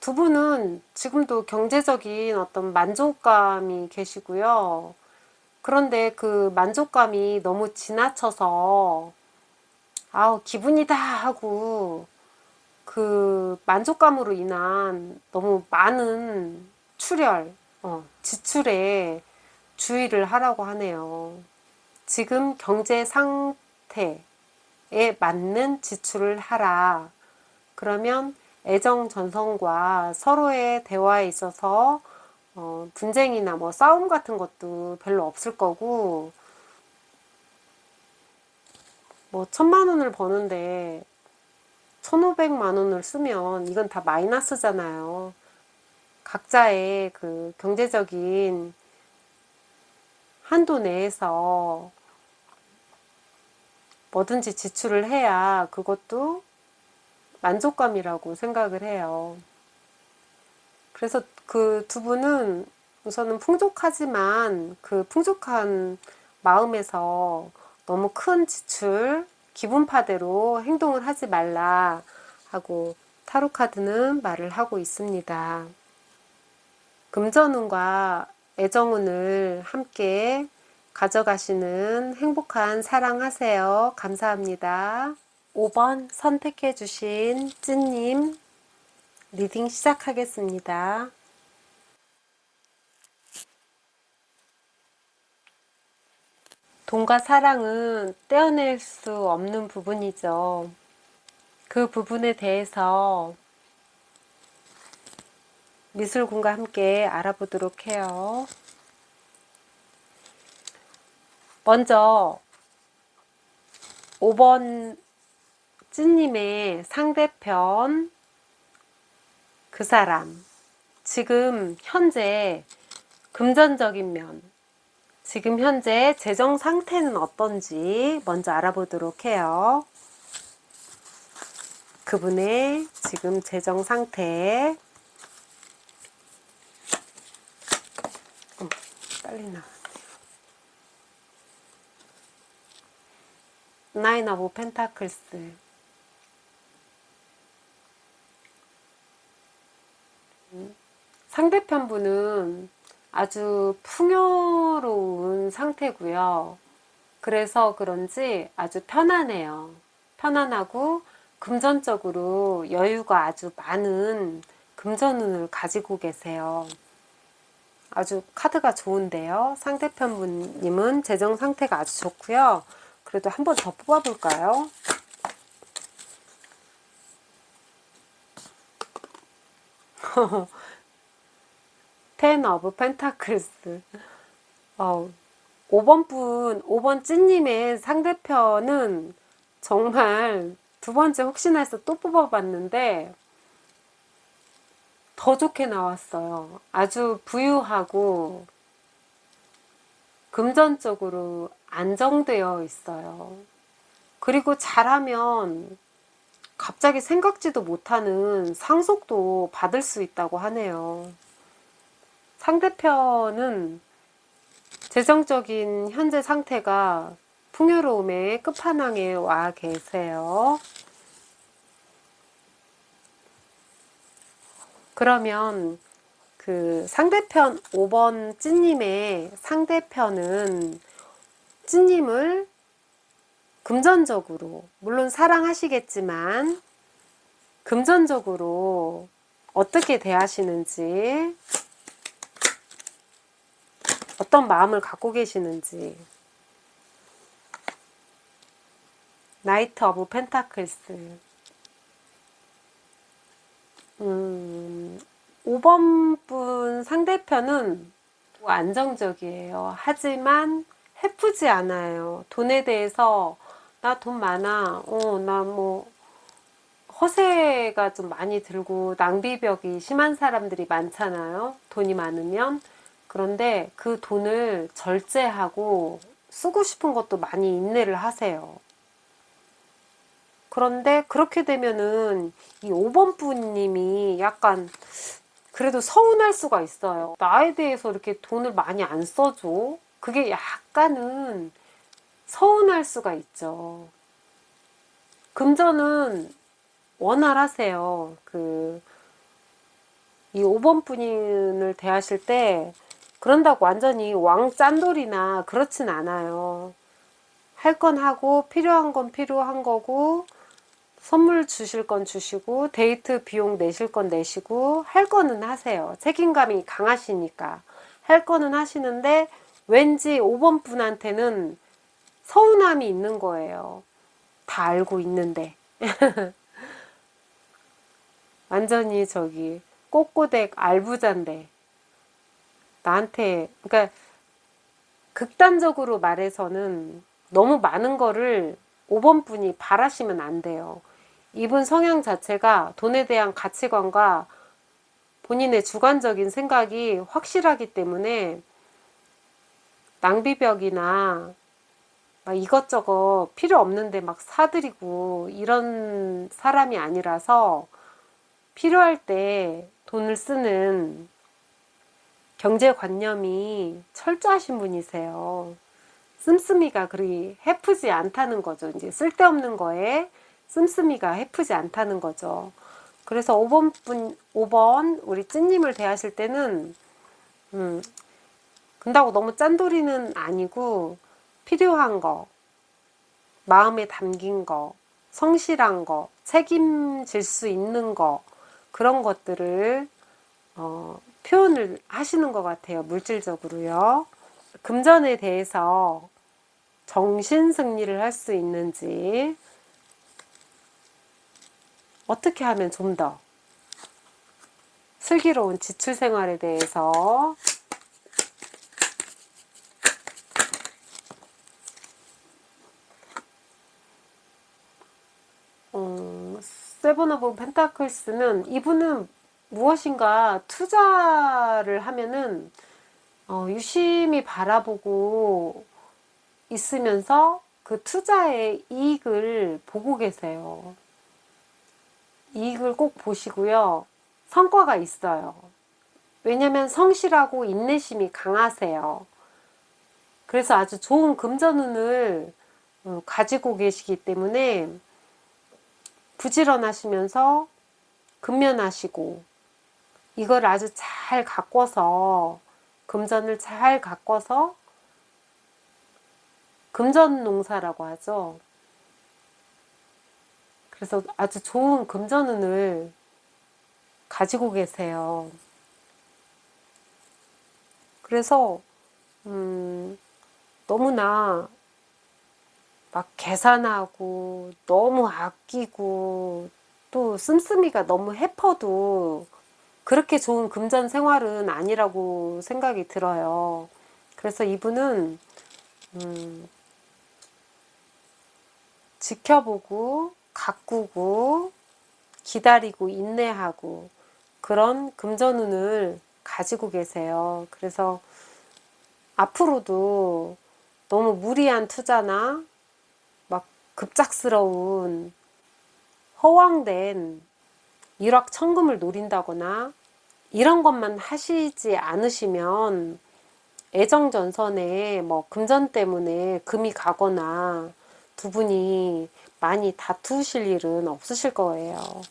두 분은 지금도 경제적인 어떤 만족감이 계시고요. 그런데 그 만족감이 너무 지나쳐서 아우 기분이다 하고 그 만족감으로 인한 너무 많은 출혈, 지출에 주의를 하라고 하네요. 지금 경제 상태에 맞는 지출을 하라. 그러면 애정 전선과 서로의 대화에 있어서 분쟁이나 뭐 싸움 같은 것도 별로 없을 거고, 뭐 1,000만 원을 버는데 1,500만 원을 쓰면 이건 다 마이너스잖아요. 각자의 그 경제적인 한도 내에서 뭐든지 지출을 해야 그것도 만족감이라고 생각을 해요. 그래서 그 두 분은 우선은 풍족하지만 그 풍족한 마음에서 너무 큰 지출, 기분파대로 행동을 하지 말라 하고 타로 카드는 말을 하고 있습니다. 금전운과 애정운을 함께 가져가시는 행복한 사랑하세요. 감사합니다. 5번 선택해 주신 찐님 리딩 시작하겠습니다. 돈과 사랑은 떼어낼 수 없는 부분이죠. 그 부분에 대해서 미술군과 함께 알아보도록 해요. 먼저 5번 찐님의 상대편 그 사람, 지금 현재 금전적인 면, 지금 현재 재정 상태는 어떤지 먼저 알아보도록 해요. 그분의 지금 재정 상태. 빨리 나왔네요. 나인 오브 펜타클스. 상대편 분은 아주 풍요로운 상태고요. 그래서 그런지 아주 편안해요. 편안하고 금전적으로 여유가 아주 많은 금전운을 가지고 계세요. 아주 카드가 좋은데요. 상대편 분님은 재정 상태가 아주 좋고요. 그래도 한 번 더 뽑아볼까요? 텐 오브 펜타클스. 5번 찌님의 상대편은 정말 두 번째 혹시나 해서 또 뽑아봤는데 더 좋게 나왔어요. 아주 부유하고 금전적으로 안정되어 있어요. 그리고 잘하면 갑자기 생각지도 못하는 상속도 받을 수 있다고 하네요. 상대편은 재정적인 현재 상태가 풍요로움의 끝판왕에 와 계세요. 그러면 그 상대편 5번 찌님의 상대편은 찌님을 금전적으로, 물론 사랑하시겠지만 금전적으로 어떻게 대하시는지, 어떤 마음을 갖고 계시는지. 나이트 오브 펜타클스. 5번 분 상대편은 안정적이에요. 하지만 해프지 않아요. 돈에 대해서 나 돈 많아. 나 뭐 허세가 좀 많이 들고 낭비벽이 심한 사람들이 많잖아요. 돈이 많으면. 그런데 그 돈을 절제하고 쓰고 싶은 것도 많이 인내를 하세요. 그런데 그렇게 되면은 이 5번 분님이 약간 그래도 서운할 수가 있어요. 나에 대해서 이렇게 돈을 많이 안 써줘. 그게 약간은 서운할 수가 있죠. 금전은 원활하세요. 이 5번 분을 대하실 때 그런다고 완전히 왕짠돌이나 그렇진 않아요. 할 건 하고 필요한 건 필요한 거고 선물 주실 건 주시고 데이트 비용 내실 건 내시고 할 거는 하세요. 책임감이 강하시니까 할 거는 하시는데 왠지 5번 분한테는 서운함이 있는 거예요. 다 알고 있는데 완전히 저기 꼬꼬댁 알부자인데 나한테, 그러니까 극단적으로 말해서는 너무 많은 거를 5번 분이 바라시면 안 돼요. 이분 성향 자체가 돈에 대한 가치관과 본인의 주관적인 생각이 확실하기 때문에 낭비벽이나 막 이것저것 필요 없는데 막 사드리고 이런 사람이 아니라서 필요할 때 돈을 쓰는 경제관념이 철저하신 분이세요. 씀씀이가 그리 해프지 않다는 거죠. 이제 쓸데없는 거에 씀씀이가 해프지 않다는 거죠. 그래서 5번 우리 찐님을 대하실 때는 근다고 너무 짠돌이는 아니고 필요한 거, 마음에 담긴 거, 성실한 거, 책임질 수 있는 거, 그런 것들을 표현을 하시는 것 같아요. 물질적으로요. 금전에 대해서 정신 승리를 할 수 있는지, 어떻게 하면 좀 더 슬기로운 지출 생활에 대해서 세븐 오브 펜타클스는 이분은 무엇인가 투자를 하면은 유심히 바라보고 있으면서 그 투자의 이익을 보고 계세요. 이익을 꼭 보시고요. 성과가 있어요. 왜냐면 성실하고 인내심이 강하세요. 그래서 아주 좋은 금전운을 가지고 계시기 때문에 부지런하시면서 근면하시고 이걸 아주 잘 가꿔서 금전을 잘 가꿔서 금전 농사라고 하죠. 그래서 아주 좋은 금전운을 가지고 계세요. 그래서 너무나 막 계산하고 너무 아끼고 또 씀씀이가 너무 해퍼도 그렇게 좋은 금전 생활은 아니라고 생각이 들어요. 그래서 이분은 지켜보고 가꾸고 기다리고 인내하고 그런 금전운을 가지고 계세요. 그래서 앞으로도 너무 무리한 투자나 막 급작스러운 허황된 일확천금을 노린다거나 이런 것만 하시지 않으시면 애정전선에 뭐 금전 때문에 금이 가거나 두 분이 많이 다투실 일은 없으실 거예요.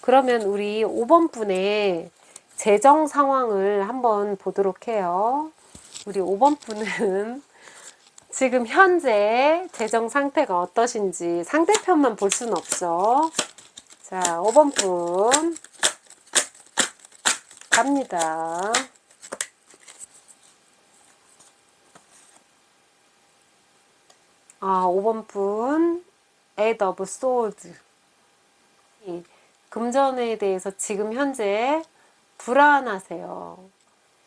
그러면 우리 5번 분의 재정 상황을 한번 보도록 해요. 우리 5번 분은 지금 현재 재정 상태가 어떠신지 상대편만 볼 수는 없죠. 자, 5번 분 갑니다. 아, 5번 분 Eight of Swords. 금전에 대해서 지금 현재 불안하세요.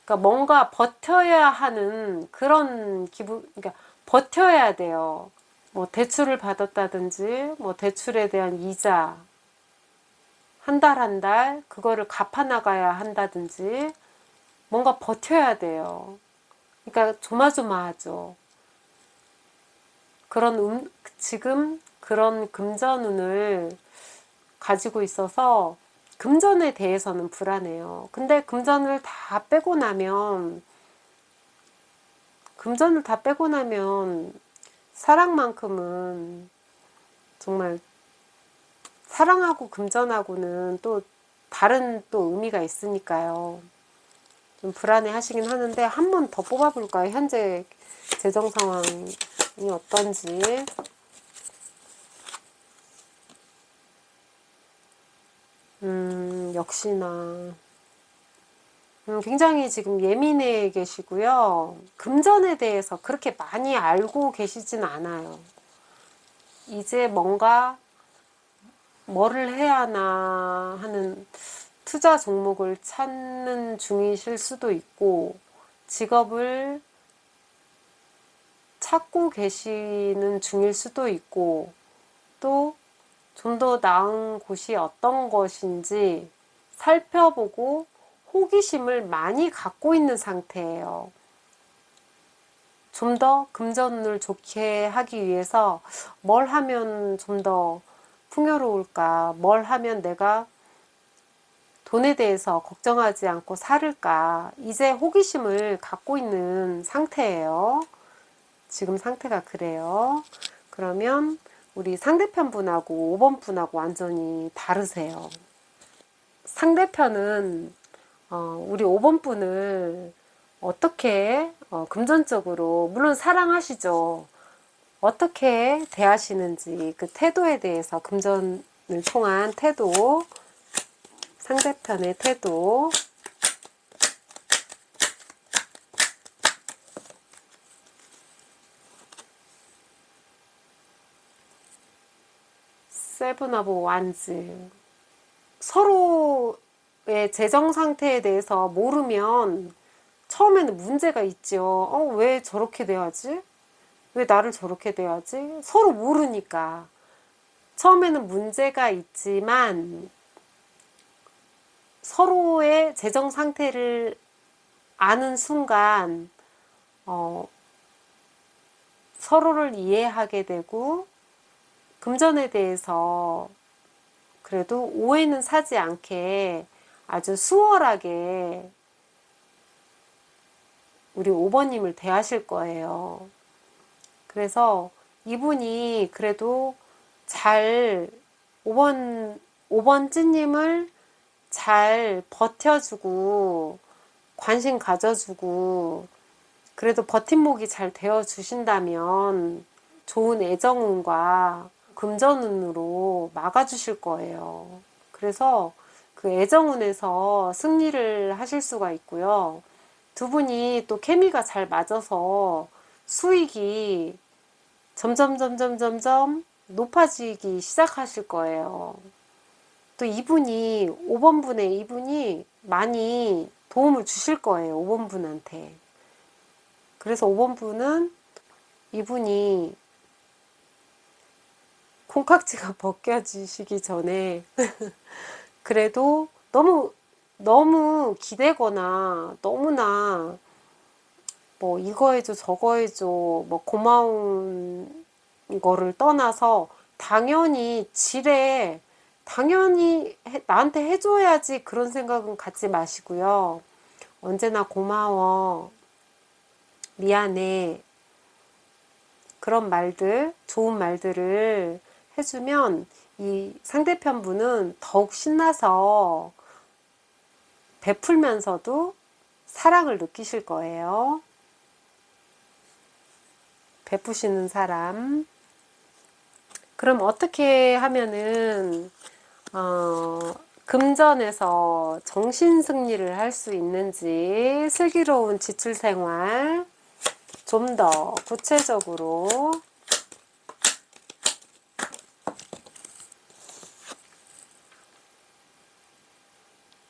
그러니까 뭔가 버텨야 하는 그런 기분, 그러니까 버텨야 돼요. 뭐 대출을 받았다든지, 뭐 대출에 대한 이자, 한 달 한 달, 그거를 갚아나가야 한다든지, 뭔가 버텨야 돼요. 그러니까 조마조마하죠. 지금 그런 금전운을 가지고 있어서 금전에 대해서는 불안해요. 근데 금전을 다 빼고 나면 사랑만큼은 정말 사랑하고 금전하고는 또 다른 또 의미가 있으니까요. 좀 불안해 하시긴 하는데 한 번 더 뽑아볼까요? 현재 재정 상황이 어떤지. 역시나 굉장히 지금 예민해 계시고요. 금전에 대해서 그렇게 많이 알고 계시진 않아요. 이제 뭔가 뭐를 해야 하나 하는 투자 종목을 찾는 중이실 수도 있고, 직업을 찾고 계시는 중일 수도 있고, 또 좀 더 나은 곳이 어떤 것인지 살펴보고 호기심을 많이 갖고 있는 상태예요. 좀 더 금전을 좋게 하기 위해서 뭘 하면 좀 더 풍요로울까? 뭘 하면 내가 돈에 대해서 걱정하지 않고 살을까? 이제 호기심을 갖고 있는 상태예요. 지금 상태가 그래요. 그러면 우리 상대편 분하고 5번 분하고 완전히 다르세요. 상대편은 우리 5번 분을 어떻게 금전적으로 물론 사랑하시죠. 어떻게 대하시는지 그 태도에 대해서 금전을 통한 태도, 상대편의 태도. 세븐 오브 완즈. 서로의 재정 상태에 대해서 모르면 처음에는 문제가 있죠. 왜 저렇게 돼야지? 왜 나를 저렇게 돼야지? 서로 모르니까. 처음에는 문제가 있지만 서로의 재정 상태를 아는 순간 서로를 이해하게 되고 금전에 대해서 그래도 오해는 사지 않게 아주 수월하게 우리 5번님을 대하실 거예요. 그래서 이분이 그래도 잘 5번 찌님을 잘 버텨주고 관심 가져주고 그래도 버팀목이 잘 되어 주신다면 좋은 애정운과 금전운으로 막아주실 거예요. 그래서 그 애정운에서 승리를 하실 수가 있고요. 두 분이 또 케미가 잘 맞아서 수익이 점점 높아지기 시작하실 거예요. 또 이분이 5번 분의 이분이 많이 도움을 주실 거예요. 5번 분한테. 그래서 5번 분은 이분이 콩깍지가 벗겨지시기 전에 그래도 너무 기대거나 너무나 뭐 이거 해줘 저거 해줘 뭐 고마운 거를 떠나서 당연히 당연히 나한테 해줘야지 그런 생각은 갖지 마시고요. 언제나 고마워, 미안해, 그런 말들, 좋은 말들을 해주면 이 상대편 분은 더욱 신나서 베풀면서도 사랑을 느끼실 거예요. 베푸시는 사람. 그럼 어떻게 하면은 금전에서 정신승리를 할 수 있는지 슬기로운 지출생활 좀 더 구체적으로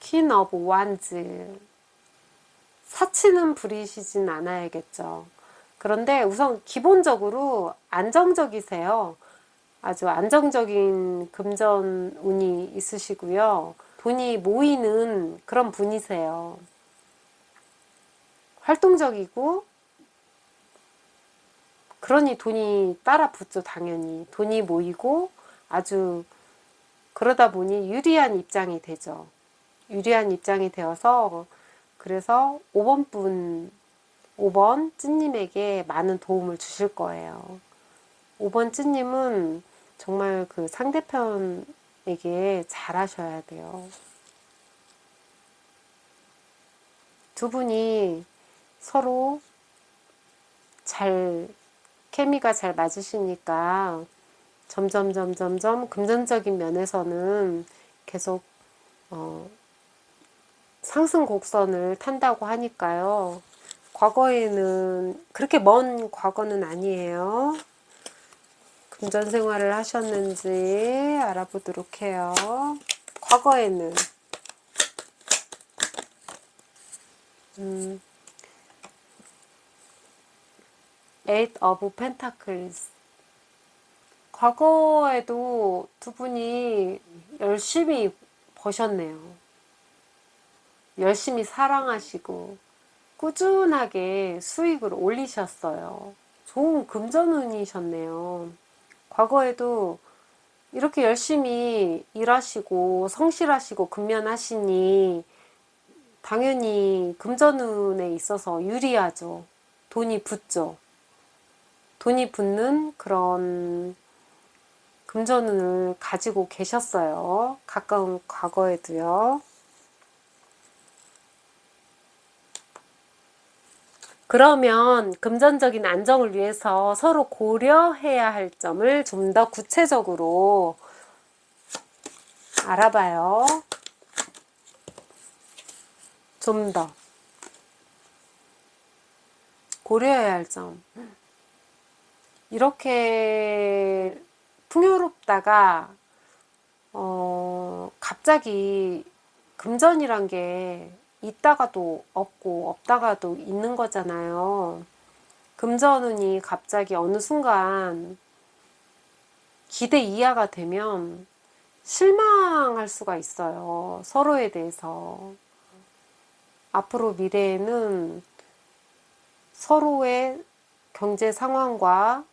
퀸 오브 완즈 사치는 부리시진 않아야겠죠. 그런데 우선 기본적으로 안정적이세요. 아주 안정적인 금전 운이 있으시고요. 돈이 모이는 그런 분이세요. 활동적이고 그러니 돈이 따라 붙죠. 당연히 돈이 모이고 아주 그러다 보니 유리한 입장이 되죠. 유리한 입장이 되어서 그래서 5번 찐님에게 많은 도움을 주실 거예요. 5번 찐님은 정말 그 상대편에게 잘하셔야 돼요. 두 분이 서로 케미가 잘 맞으시니까 점점 금전적인 면에서는 계속 상승 곡선을 탄다고 하니까요. 과거에는 그렇게 먼 과거는 아니에요. 금전 생활을 하셨는지 알아보도록 해요. 과거에는 Eight of Pentacles 과거에도 두 분이 열심히 버셨네요. 열심히 사랑하시고 꾸준하게 수익을 올리셨어요. 좋은 금전운이셨네요. 과거에도 이렇게 열심히 일하시고 성실하시고 근면하시니 당연히 금전운에 있어서 유리하죠. 돈이 붙죠. 돈이 붙는 그런 금전운을 가지고 계셨어요. 가까운 과거에도요. 그러면 금전적인 안정을 위해서 서로 고려해야 할 점을 좀 더 구체적으로 알아봐요. 좀 더 고려해야 할 점. 이렇게 풍요롭다가 갑자기 금전이란 게 있다가도 없고 없다가도 있는 거잖아요. 금전운이 갑자기 어느 순간 기대 이하가 되면 실망할 수가 있어요. 서로에 대해서. 앞으로 미래에는 서로의 경제 상황과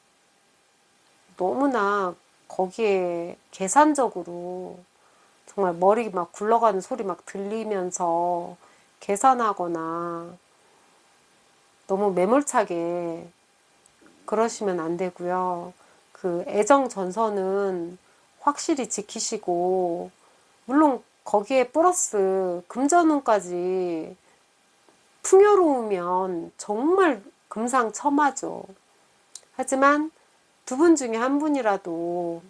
너무나 거기에 계산적으로 정말 머리 막 굴러가는 소리 막 들리면서 계산하거나 너무 매몰차게 그러시면 안 되고요. 그 애정 전선은 확실히 지키시고 물론 거기에 플러스 금전운까지 풍요로우면 정말 금상첨화죠. 하지만 두 분 중에 한 분이라도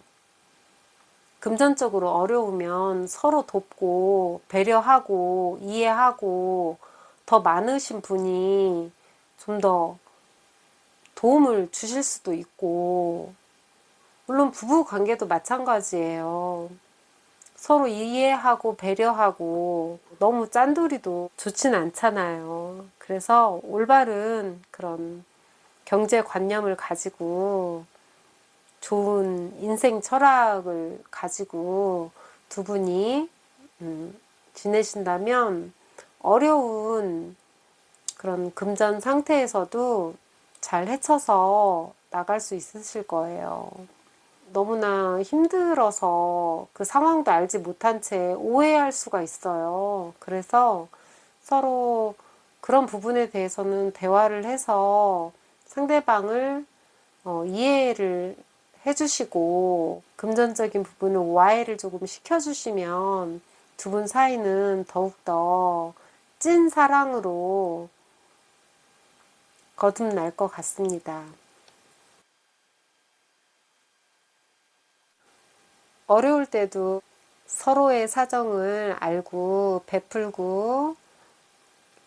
금전적으로 어려우면 서로 돕고 배려하고 이해하고 더 많으신 분이 좀 더 도움을 주실 수도 있고 물론 부부 관계도 마찬가지예요. 서로 이해하고 배려하고 너무 짠돌이도 좋진 않잖아요. 그래서 올바른 그런 경제관념을 가지고 좋은 인생 철학을 가지고 두 분이 지내신다면 어려운 그런 금전 상태에서도 잘 헤쳐서 나갈 수 있으실 거예요. 너무나 힘들어서 그 상황도 알지 못한 채 오해할 수가 있어요. 그래서 서로 그런 부분에 대해서는 대화를 해서 상대방을 이해를 해주시고 금전적인 부분은 와해를 조금 시켜주시면 두 분 사이는 더욱더 찐 사랑으로 거듭날 것 같습니다. 어려울 때도 서로의 사정을 알고 베풀고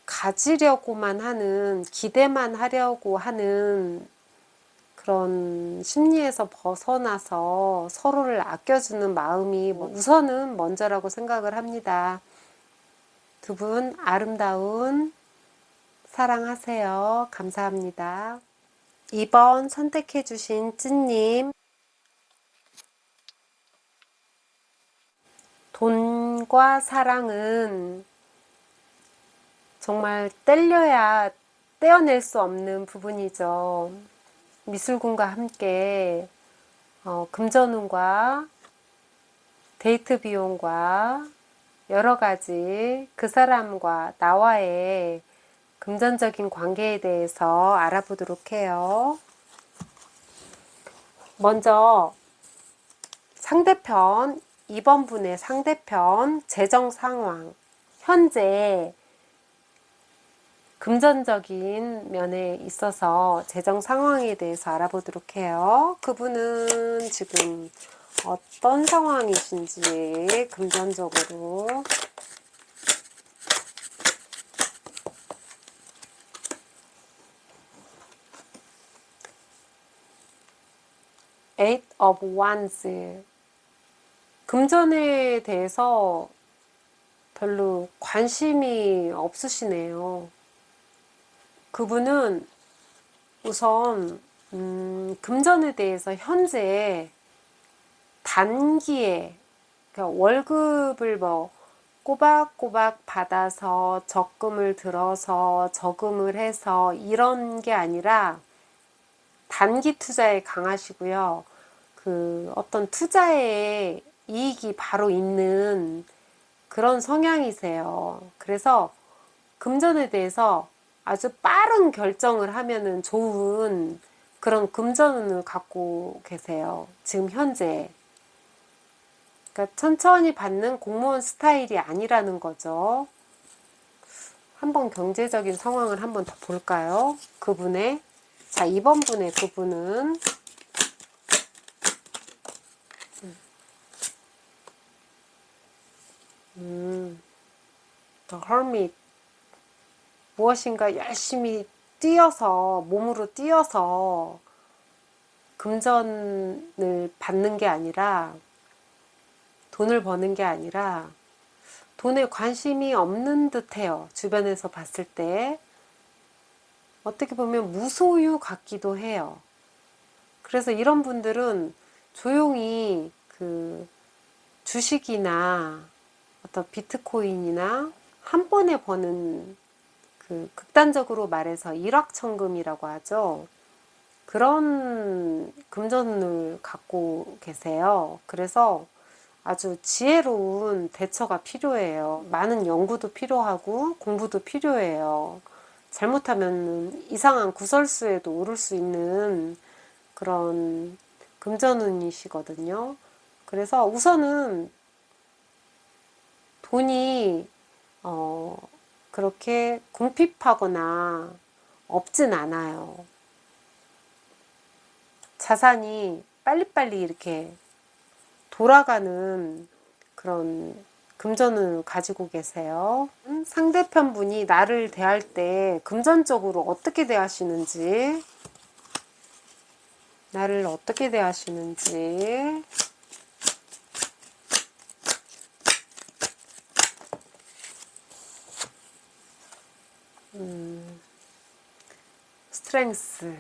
가지려고만 하는, 기대만 하려고 하는 그런 심리에서 벗어나서 서로를 아껴주는 마음이 우선은 먼저라고 생각을 합니다. 두 분 아름다운 사랑하세요. 감사합니다. 2번 선택해주신 찐님, 돈과 사랑은 정말 떼려야 떼어낼 수 없는 부분이죠. 미술군과 함께 금전운과 데이트 비용과 여러 가지 그 사람과 나와의 금전적인 관계에 대해서 알아보도록 해요. 먼저 상대편, 2번 분의 상대편 재정 상황, 현재 금전적인 면에 있어서 재정 상황에 대해서 알아보도록 해요. 그분은 지금 어떤 상황이신지 금전적으로 Eight of Wands, 금전에 대해서 별로 관심이 없으시네요. 그분은 우선 금전에 대해서 현재 단기에, 그러니까 월급을 꼬박꼬박 받아서 적금을 들어서 저금을 해서 이런 게 아니라 단기 투자에 강하시고요. 그 어떤 투자에 이익이 바로 있는 그런 성향이세요. 그래서 금전에 대해서 아주 빠른 결정을 하면은 좋은 그런 금전운을 갖고 계세요. 지금 현재. 그러니까 천천히 받는 공무원 스타일이 아니라는 거죠. 한번 경제적인 상황을 한번 더 볼까요? 그분의. 자, 2번 분의 그분은 The Hermit, 무엇인가 열심히 뛰어서, 몸으로 뛰어서 금전을 받는 게 아니라, 돈을 버는 게 아니라 돈에 관심이 없는 듯해요. 주변에서 봤을 때. 어떻게 보면 무소유 같기도 해요. 그래서 이런 분들은 조용히 그 주식이나 어떤 비트코인이나 한 번에 버는, 그 극단적으로 말해서 일확천금이라고 하죠. 그런 금전을 갖고 계세요. 그래서 아주 지혜로운 대처가 필요해요. 많은 연구도 필요하고 공부도 필요해요. 잘못하면 이상한 구설수에도 오를 수 있는 그런 금전운이시거든요. 그래서 우선은 돈이 그렇게 궁핍하거나 없진 않아요. 자산이 빨리빨리 이렇게 돌아가는 그런 금전을 가지고 계세요. 상대편 분이 나를 대할 때 금전적으로 어떻게 대하시는지, 나를 어떻게 대하시는지, 스트렝스.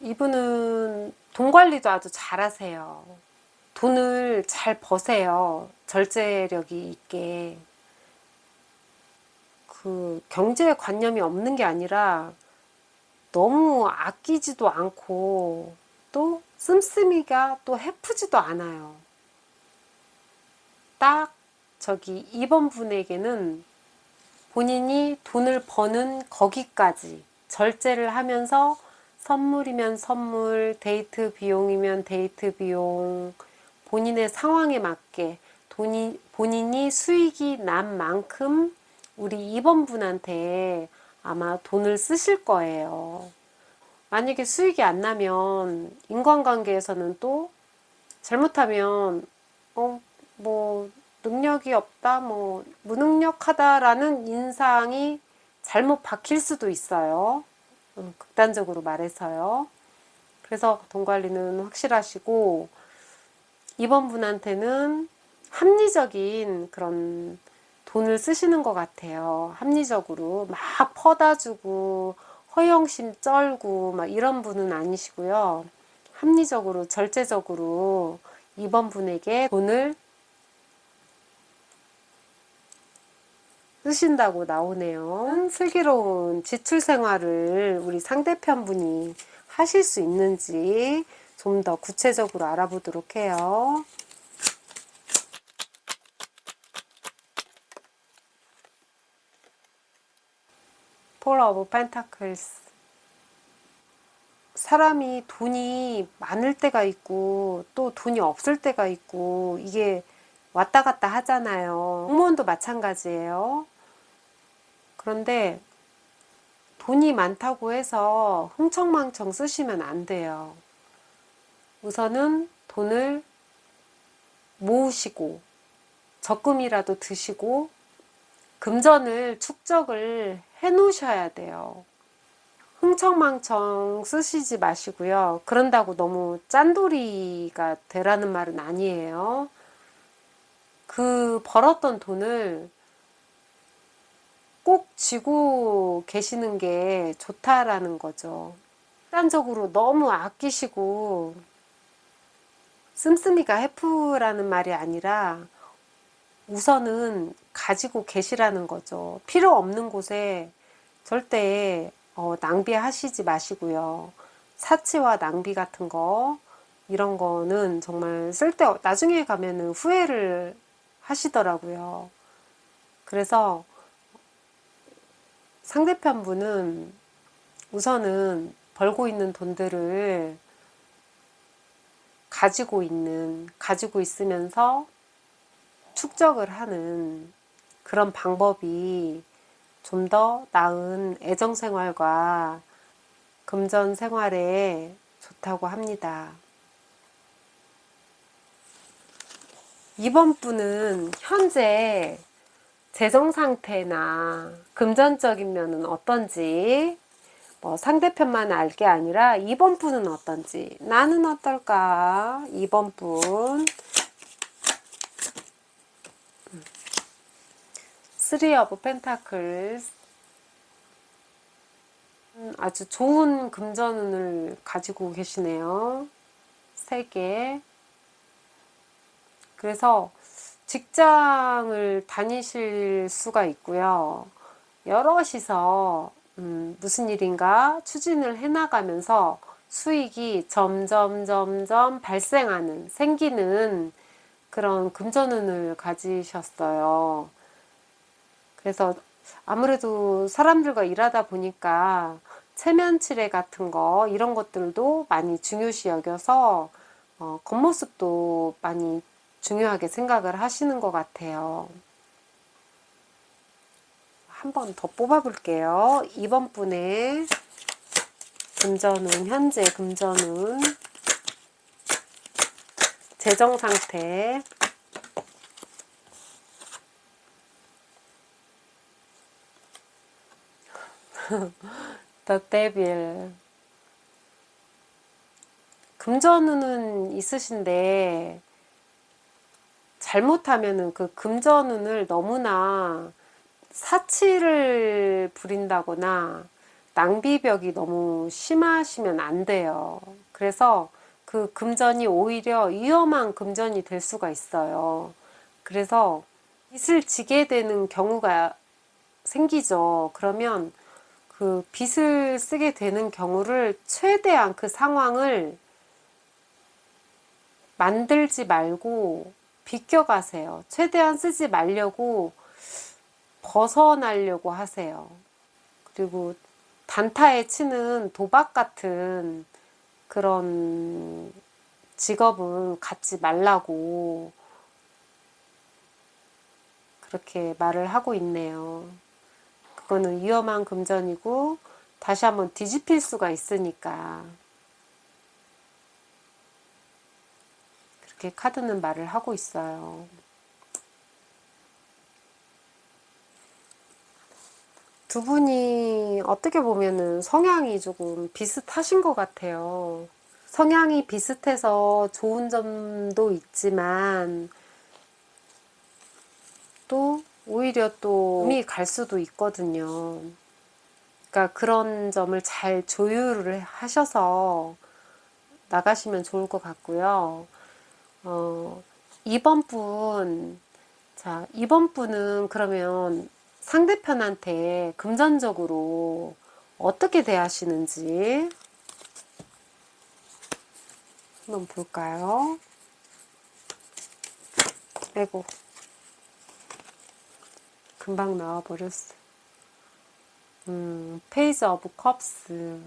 이분은 돈 관리도 아주 잘하세요. 돈을 잘 버세요. 절제력이 있게. 그 경제 관념이 없는 게 아니라 너무 아끼지도 않고 또 씀씀이가 또 해프지도 않아요. 딱 저기 2번 분에게는 본인이 돈을 버는 거기까지 절제를 하면서 선물이면 선물, 데이트 비용이면 데이트 비용, 본인의 상황에 맞게 본인이 수익이 난 만큼 우리 2번 분한테 아마 돈을 쓰실 거예요. 만약에 수익이 안 나면 인간관계에서는 또 잘못하면 뭐 능력이 없다, 뭐 무능력하다라는 인상이 잘못 박힐 수도 있어요. 극단적으로 말해서요. 그래서 돈 관리는 확실하시고 2번 분한테는 합리적인 그런 돈을 쓰시는 것 같아요. 합리적으로 막 퍼다 주고 허영심 쩔고 막 이런 분은 아니시고요. 합리적으로 절제적으로 2번 분에게 돈을 쓰신다고 나오네요. 슬기로운 지출 생활을 우리 상대편 분이 하실 수 있는지 좀 더 구체적으로 알아보도록 해요. 폴 오브 펜타클스. 사람이 돈이 많을 때가 있고 또 돈이 없을 때가 있고 이게 왔다 갔다 하잖아요. 공무원도 마찬가지예요. 그런데 돈이 많다고 해서 흥청망청 쓰시면 안 돼요. 우선은 돈을 모으시고 적금이라도 드시고 금전을 축적을 해 놓으셔야 돼요. 흥청망청 쓰시지 마시고요. 그런다고 너무 짠돌이가 되라는 말은 아니에요. 그 벌었던 돈을 꼭 쥐고 계시는 게 좋다라는 거죠. 극단적으로 너무 아끼시고 씀씀이가 해프라는 말이 아니라 우선은 가지고 계시라는 거죠. 필요 없는 곳에 절대 낭비하시지 마시고요. 사치와 낭비 같은 거 이런 거는 정말 나중에 가면은 후회를 하시더라고요. 그래서 상대편 분은 우선은 벌고 있는 돈들을 가지고 있으면서 축적을 하는 그런 방법이 좀 더 나은 애정 생활과 금전 생활에 좋다고 합니다. 이번 분은 현재 재정 상태나 금전적인 면은 어떤지 뭐 상대편만 알 게 아니라 이번 분은 어떤지 나는 어떨까? 이번 분 Three of Pentacles. 아주 좋은 금전운을 가지고 계시네요. 3개. 그래서 직장을 다니실 수가 있고요. 여럿이서 무슨 일인가 추진을 해나가면서 수익이 점점 생기는 그런 금전운을 가지셨어요. 그래서 아무래도 사람들과 일하다 보니까 체면치레 같은 거 이런 것들도 많이 중요시 여겨서 겉모습도 많이 중요하게 생각을 하시는 것 같아요. 한 번 더 뽑아볼게요. 이번 분의 금전운, 현재 금전운, 재정 상태, The Devil. 금전운은 있으신데 잘못하면은 그 금전운을 너무나 사치를 부린다거나 낭비벽이 너무 심하시면 안 돼요. 그래서 그 금전이 오히려 위험한 금전이 될 수가 있어요. 그래서 빚을 지게 되는 경우가 생기죠. 그러면 그 빚을 쓰게 되는 경우를 최대한 그 상황을 만들지 말고 비껴가세요. 최대한 쓰지 말려고 벗어나려고 하세요. 그리고 단타에 치는 도박 같은 그런 직업은 갖지 말라고 그렇게 말을 하고 있네요. 그거는 위험한 금전이고 다시 한번 뒤집힐 수가 있으니까 그렇게 카드는 말을 하고 있어요. 두 분이 어떻게 보면은 성향이 조금 비슷하신 것 같아요. 성향이 비슷해서 좋은 점도 있지만 또 오히려 또 음이 갈 수도 있거든요. 그러니까 그런 점을 잘 조율을 하셔서 나가시면 좋을 것 같고요. 이번 분, 자, 이번 분은 그러면 상대편한테 금전적으로 어떻게 대하시는지 한번 볼까요? 아이고, 금방 나와버렸어. 페이지 오브 컵스.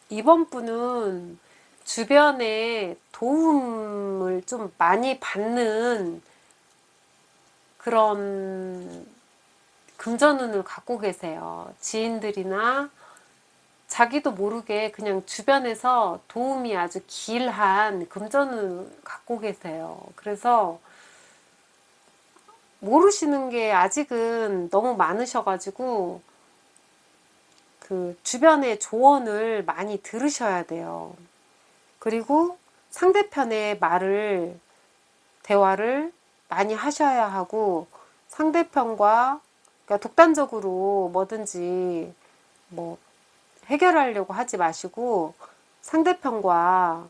이번 분은 주변에 도움을 좀 많이 받는 그런 금전운을 갖고 계세요. 지인들이나 자기도 모르게 그냥 주변에서 도움이 아주 길한 금전운을 갖고 계세요. 그래서 모르시는 게 아직은 너무 많으셔가지고 그 주변의 조언을 많이 들으셔야 돼요. 그리고 상대편의 대화를 많이 하셔야 하고 상대편과 그러니까 독단적으로 뭐든지 뭐 해결하려고 하지 마시고 상대편과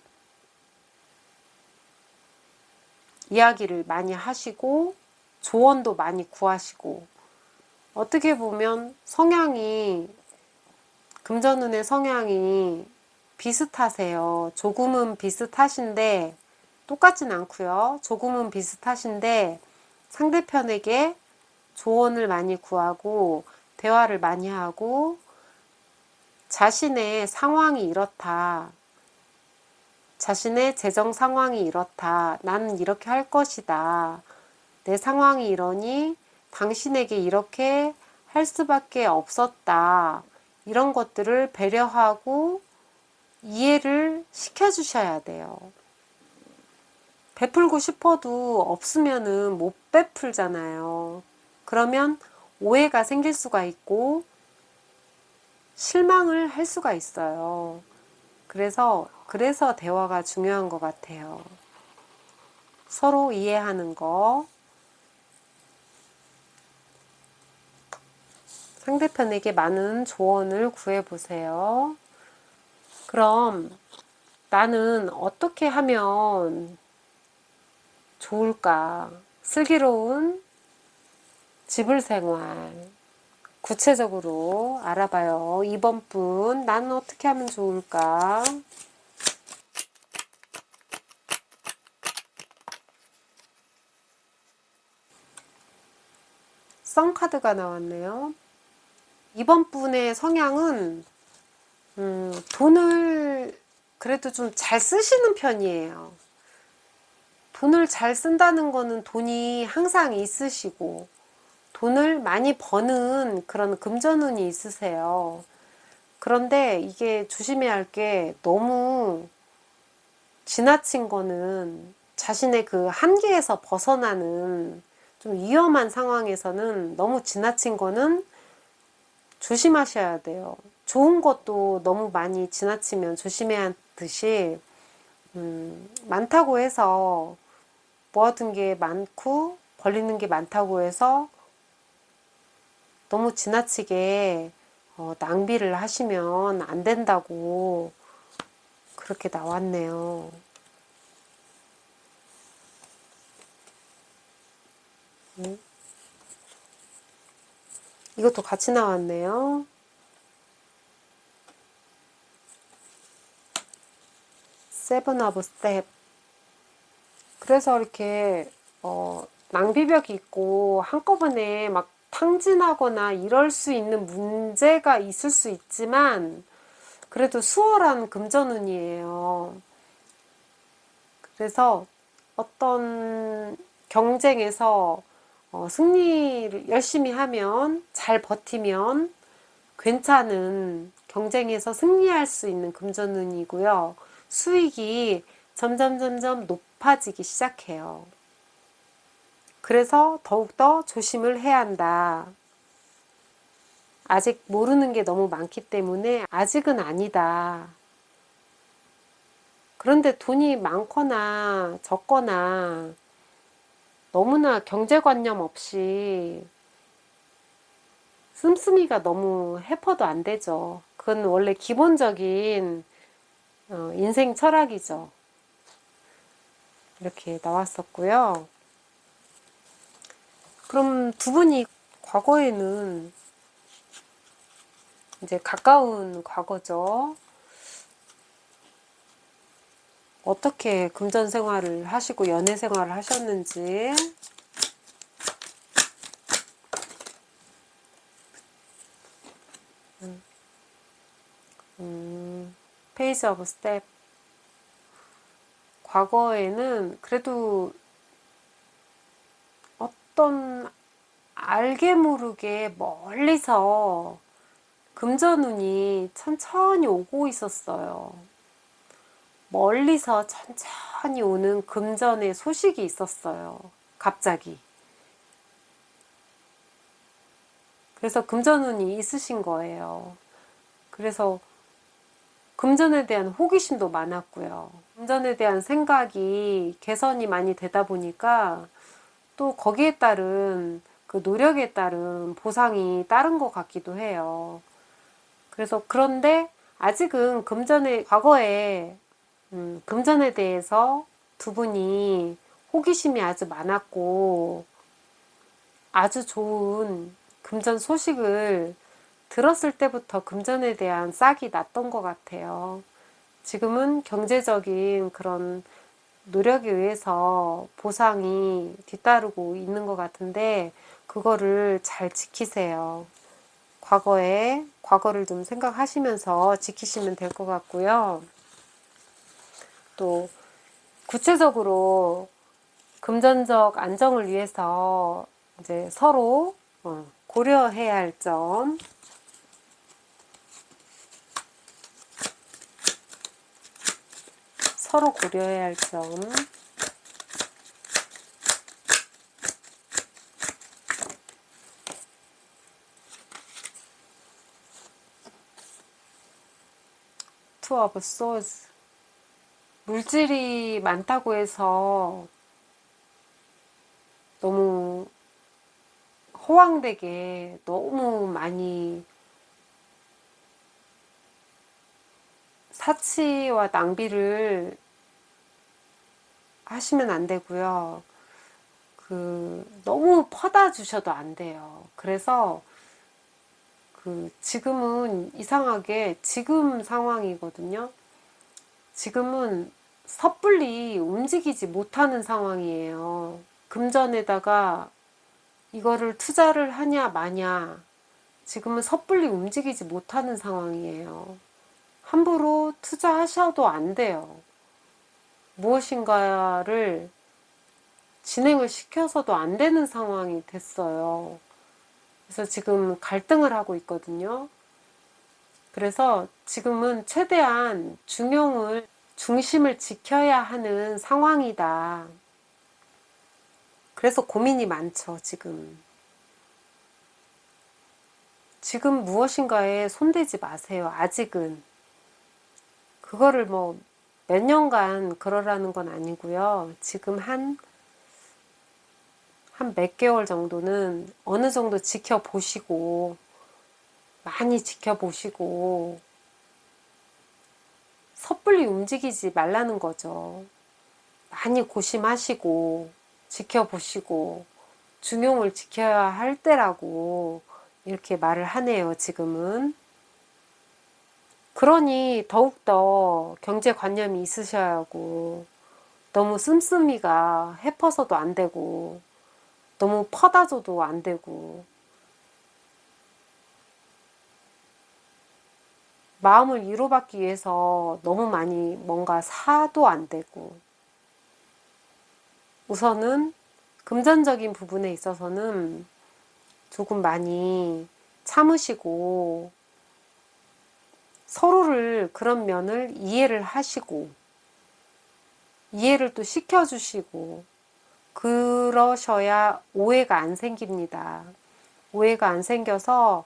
이야기를 많이 하시고 조언도 많이 구하시고 어떻게 보면 금전운의 성향이 비슷하세요. 조금은 비슷하신데 똑같진 않고요. 조금은 비슷하신데 상대편에게 조언을 많이 구하고 대화를 많이 하고 자신의 상황이 이렇다. 자신의 재정 상황이 이렇다. 나는 이렇게 할 것이다. 내 상황이 이러니 당신에게 이렇게 할 수밖에 없었다. 이런 것들을 배려하고 이해를 시켜주셔야 돼요. 베풀고 싶어도 없으면은 못 베풀잖아요. 그러면 오해가 생길 수가 있고 실망을 할 수가 있어요. 그래서 대화가 중요한 것 같아요. 서로 이해하는 거, 상대편에게 많은 조언을 구해보세요. 그럼 나는 어떻게 하면 좋을까? 슬기로운 지불 생활. 구체적으로 알아봐요. 이번 분, 나는 어떻게 하면 좋을까? 성 카드가 나왔네요. 이번 분의 성향은 돈을 그래도 좀 잘 쓰시는 편이에요. 돈을 잘 쓴다는 거는 돈이 항상 있으시고 돈을 많이 버는 그런 금전운이 있으세요. 그런데 이게 조심해야 할 게 너무 지나친 거는 자신의 그 한계에서 벗어나는 좀 위험한 상황에서는 너무 지나친 거는 조심하셔야 돼요. 좋은 것도 너무 많이 지나치면 조심해야 하듯이 많다고 해서 모아둔 게 많고 벌리는 게 많다고 해서 너무 지나치게 낭비를 하시면 안 된다고 그렇게 나왔네요. 이것도 같이 나왔네요. 세븐 오브 스텝. 그래서 이렇게 낭비벽이 있고 한꺼번에 막 탕진하거나 이럴 수 있는 문제가 있을 수 있지만 그래도 수월한 금전운이에요. 그래서 어떤 경쟁에서 승리를 열심히 하면, 잘 버티면 괜찮은 경쟁에서 승리할 수 있는 금전운이고요. 수익이 점점 높아지기 시작해요. 그래서 더욱더 조심을 해야 한다. 아직 모르는 게 너무 많기 때문에 아직은 아니다. 그런데 돈이 많거나 적거나 너무나 경제관념 없이 씀씀이가 너무 해퍼도 안 되죠. 그건 원래 기본적인 인생 철학이죠. 이렇게 나왔었고요. 그럼 두 분이 과거에는 이제 가까운 과거죠. 어떻게 금전 생활을 하시고 연애 생활을 하셨는지. 페이지 오브 스텝. 과거에는 그래도 어떤 알게 모르게 멀리서 금전운이 천천히 오고 있었어요. 멀리서 천천히 오는 금전의 소식이 있었어요. 갑자기. 그래서 금전운이 있으신 거예요. 그래서 금전에 대한 호기심도 많았고요. 금전에 대한 생각이 개선이 많이 되다 보니까 또 거기에 따른 그 노력에 따른 보상이 따른 것 같기도 해요. 그래서 그런데 아직은 과거에 금전에 대해서 두 분이 호기심이 아주 많았고 아주 좋은 금전 소식을 들었을 때부터 금전에 대한 싹이 났던 것 같아요. 지금은 경제적인 그런 노력에 의해서 보상이 뒤따르고 있는 것 같은데 그거를 잘 지키세요. 과거를 좀 생각하시면서 지키시면 될 것 같고요. 또 구체적으로 금전적 안정을 위해서 이제 서로 고려해야 할 점. 서로 고려해야 할 점. 투 오브 소즈. 물질이 많다고 해서 너무 허황되게 너무 많이 사치와 낭비를 하시면 안 되고요. 너무 퍼다 주셔도 안 돼요. 그래서 지금은 이상하게 지금 상황이거든요. 지금은 섣불리 움직이지 못하는 상황이에요. 금전에다가 이거를 투자를 하냐 마냐 지금은 섣불리 움직이지 못하는 상황이에요. 함부로 투자하셔도 안 돼요. 무엇인가를 진행을 시켜서도 안 되는 상황이 됐어요. 그래서 지금 갈등을 하고 있거든요. 그래서 지금은 최대한 중심을 지켜야 하는 상황이다. 그래서 고민이 많죠, 지금. 지금 무엇인가에 손대지 마세요, 아직은. 그거를 몇 년간 그러라는 건 아니고요. 지금 한 한 몇 개월 정도는 어느 정도 지켜보시고, 많이 지켜보시고, 섣불리 움직이지 말라는 거죠. 많이 고심하시고, 지켜보시고, 중용을 지켜야 할 때라고 이렇게 말을 하네요, 지금은. 그러니 더욱더 경제관념이 있으셔야 하고, 너무 씀씀이가 해퍼서도 안 되고, 너무 퍼다 줘도 안 되고, 마음을 위로받기 위해서 너무 많이 뭔가 사도 안 되고, 우선은 금전적인 부분에 있어서는 조금 많이 참으시고, 서로를 그런 면을 이해를 하시고, 이해를 또 시켜주시고, 그러셔야 오해가 안 생깁니다. 오해가 안 생겨서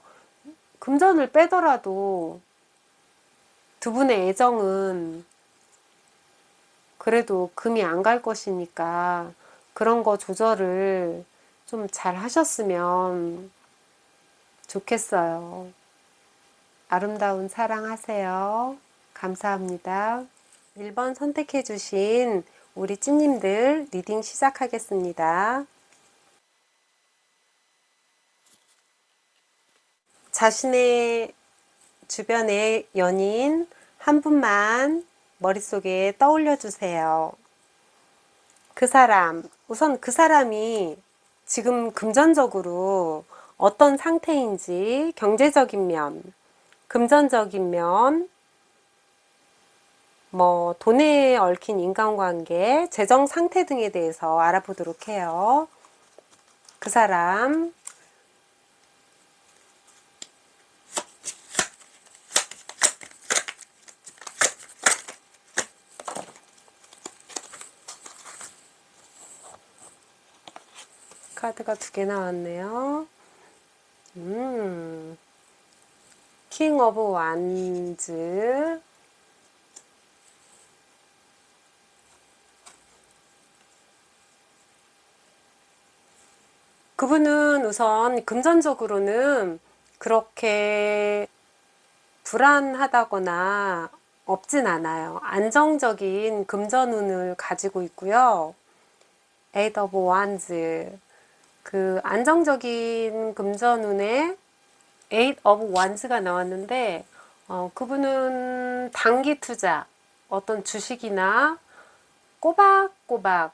금전을 빼더라도 두 분의 애정은 그래도 금이 안 갈 것이니까 그런 거 조절을 좀 잘 하셨으면 좋겠어요. 아름다운 사랑하세요. 감사합니다. 1번 선택해 주신 우리 찐님들 리딩 시작하겠습니다. 자신의 주변의 연인 한 분만 머릿속에 떠올려 주세요. 그 사람, 우선 그 사람이 지금 금전적으로 어떤 상태인지 경제적인 면, 금전적인 면, 돈에 얽힌 인간관계, 재정 상태 등에 대해서 알아보도록 해요. 그 사람, 카드가 2개 나왔네요. 킹 오브 완즈, 그분은 우선 금전적으로는 그렇게 불안하다거나 없진 않아요. 안정적인 금전운을 가지고 있고요. 에이트 오브 완즈, 그 안정적인 금전운에 에이트 오브 완즈가 나왔는데 그분은 단기 투자, 어떤 주식이나 꼬박꼬박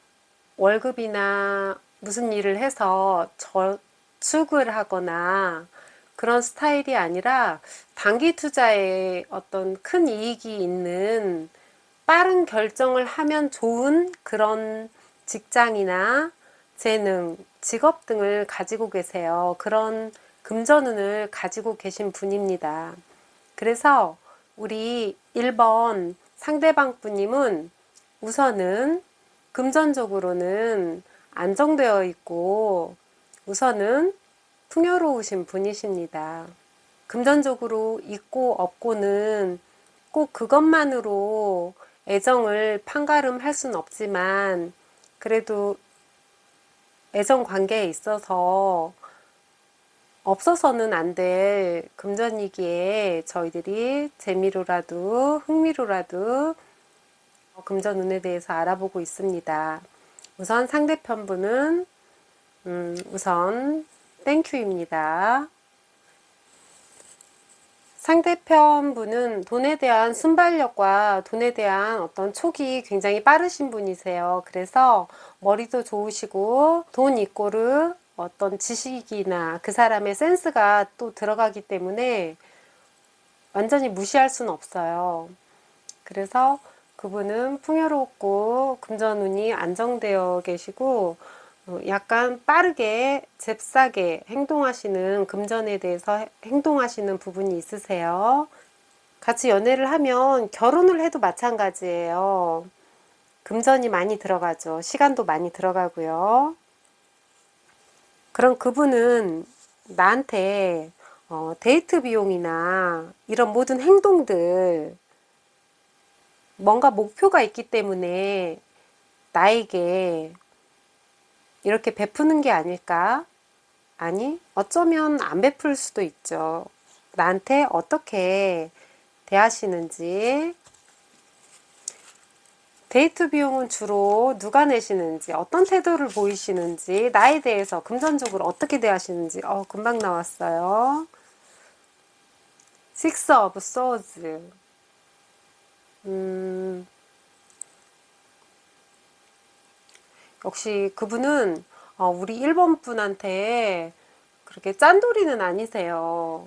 월급이나 무슨 일을 해서 저축을 하거나 그런 스타일이 아니라 단기 투자에 어떤 큰 이익이 있는 빠른 결정을 하면 좋은 그런 직장이나 재능, 직업 등을 가지고 계세요. 그런 금전운을 가지고 계신 분입니다. 그래서 우리 1번 상대방 분님은 우선은 금전적으로는 안정되어 있고 우선은 풍요로우신 분이십니다. 금전적으로 있고 없고는 꼭 그것만으로 애정을 판가름할 순 없지만 그래도 애정 관계에 있어서 없어서는 안 될 금전이기에 저희들이 재미로라도 흥미로라도 금전운에 대해서 알아보고 있습니다. 우선 상대편 분은 우선 땡큐입니다. 상대편 분은 돈에 대한 순발력과 돈에 대한 어떤 촉이 굉장히 빠르신 분이세요. 그래서 머리도 좋으시고 돈 이꼬르 어떤 지식이나 그 사람의 센스가 또 들어가기 때문에 완전히 무시할 수는 없어요. 그래서 그분은 풍요롭고 금전운이 안정되어 계시고 약간 빠르게 잽싸게 행동하시는 금전에 대해서 행동하시는 부분이 있으세요. 같이 연애를 하면 결혼을 해도 마찬가지예요. 금전이 많이 들어가죠. 시간도 많이 들어가고요. 그럼 그분은 나한테 데이트 비용이나 이런 모든 행동들 뭔가 목표가 있기 때문에 나에게 이렇게 베푸는 게 아닐까? 아니, 어쩌면 안 베풀 수도 있죠. 나한테 어떻게 대하시는지, 데이트 비용은 주로 누가 내시는지, 어떤 태도를 보이시는지, 나에 대해서 금전적으로 어떻게 대하시는지, 금방 나왔어요. Six of Swords. 역시 그분은 우리 1번 분한테 그렇게 짠돌이는 아니세요.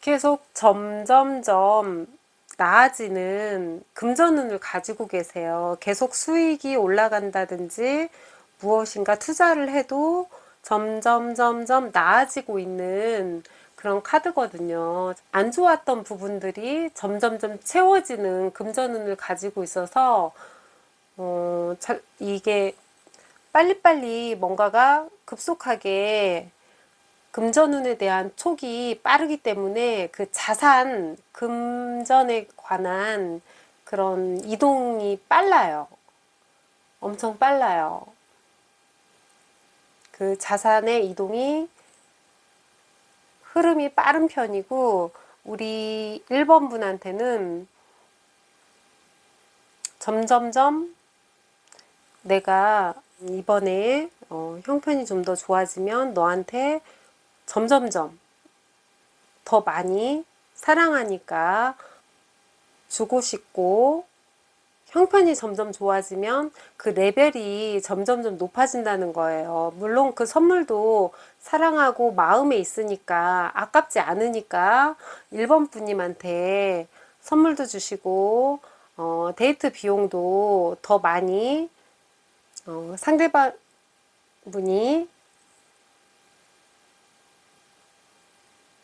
계속 점점점 나아지는 금전운을 가지고 계세요. 계속 수익이 올라간다든지 무엇인가 투자를 해도 점점 나아지고 있는 그런 카드거든요. 안 좋았던 부분들이 점점점 채워지는 금전운을 가지고 있어서 이게 빨리빨리 뭔가가 급속하게 금전운에 대한 촉이 빠르기 때문에 그 자산, 금전에 관한 그런 이동이 빨라요. 엄청 빨라요. 그 자산의 이동이 흐름이 빠른 편이고, 우리 1번 분한테는 점점점 내가 이번에 형편이 좀 더 좋아지면 너한테 점점점 더 많이 사랑하니까 주고 싶고, 형편이 점점 좋아지면 그 레벨이 점점점 높아진다는 거예요. 물론 그 선물도 사랑하고 마음에 있으니까 아깝지 않으니까 1번 분님한테 선물도 주시고 데이트 비용도 더 많이 상대방 분이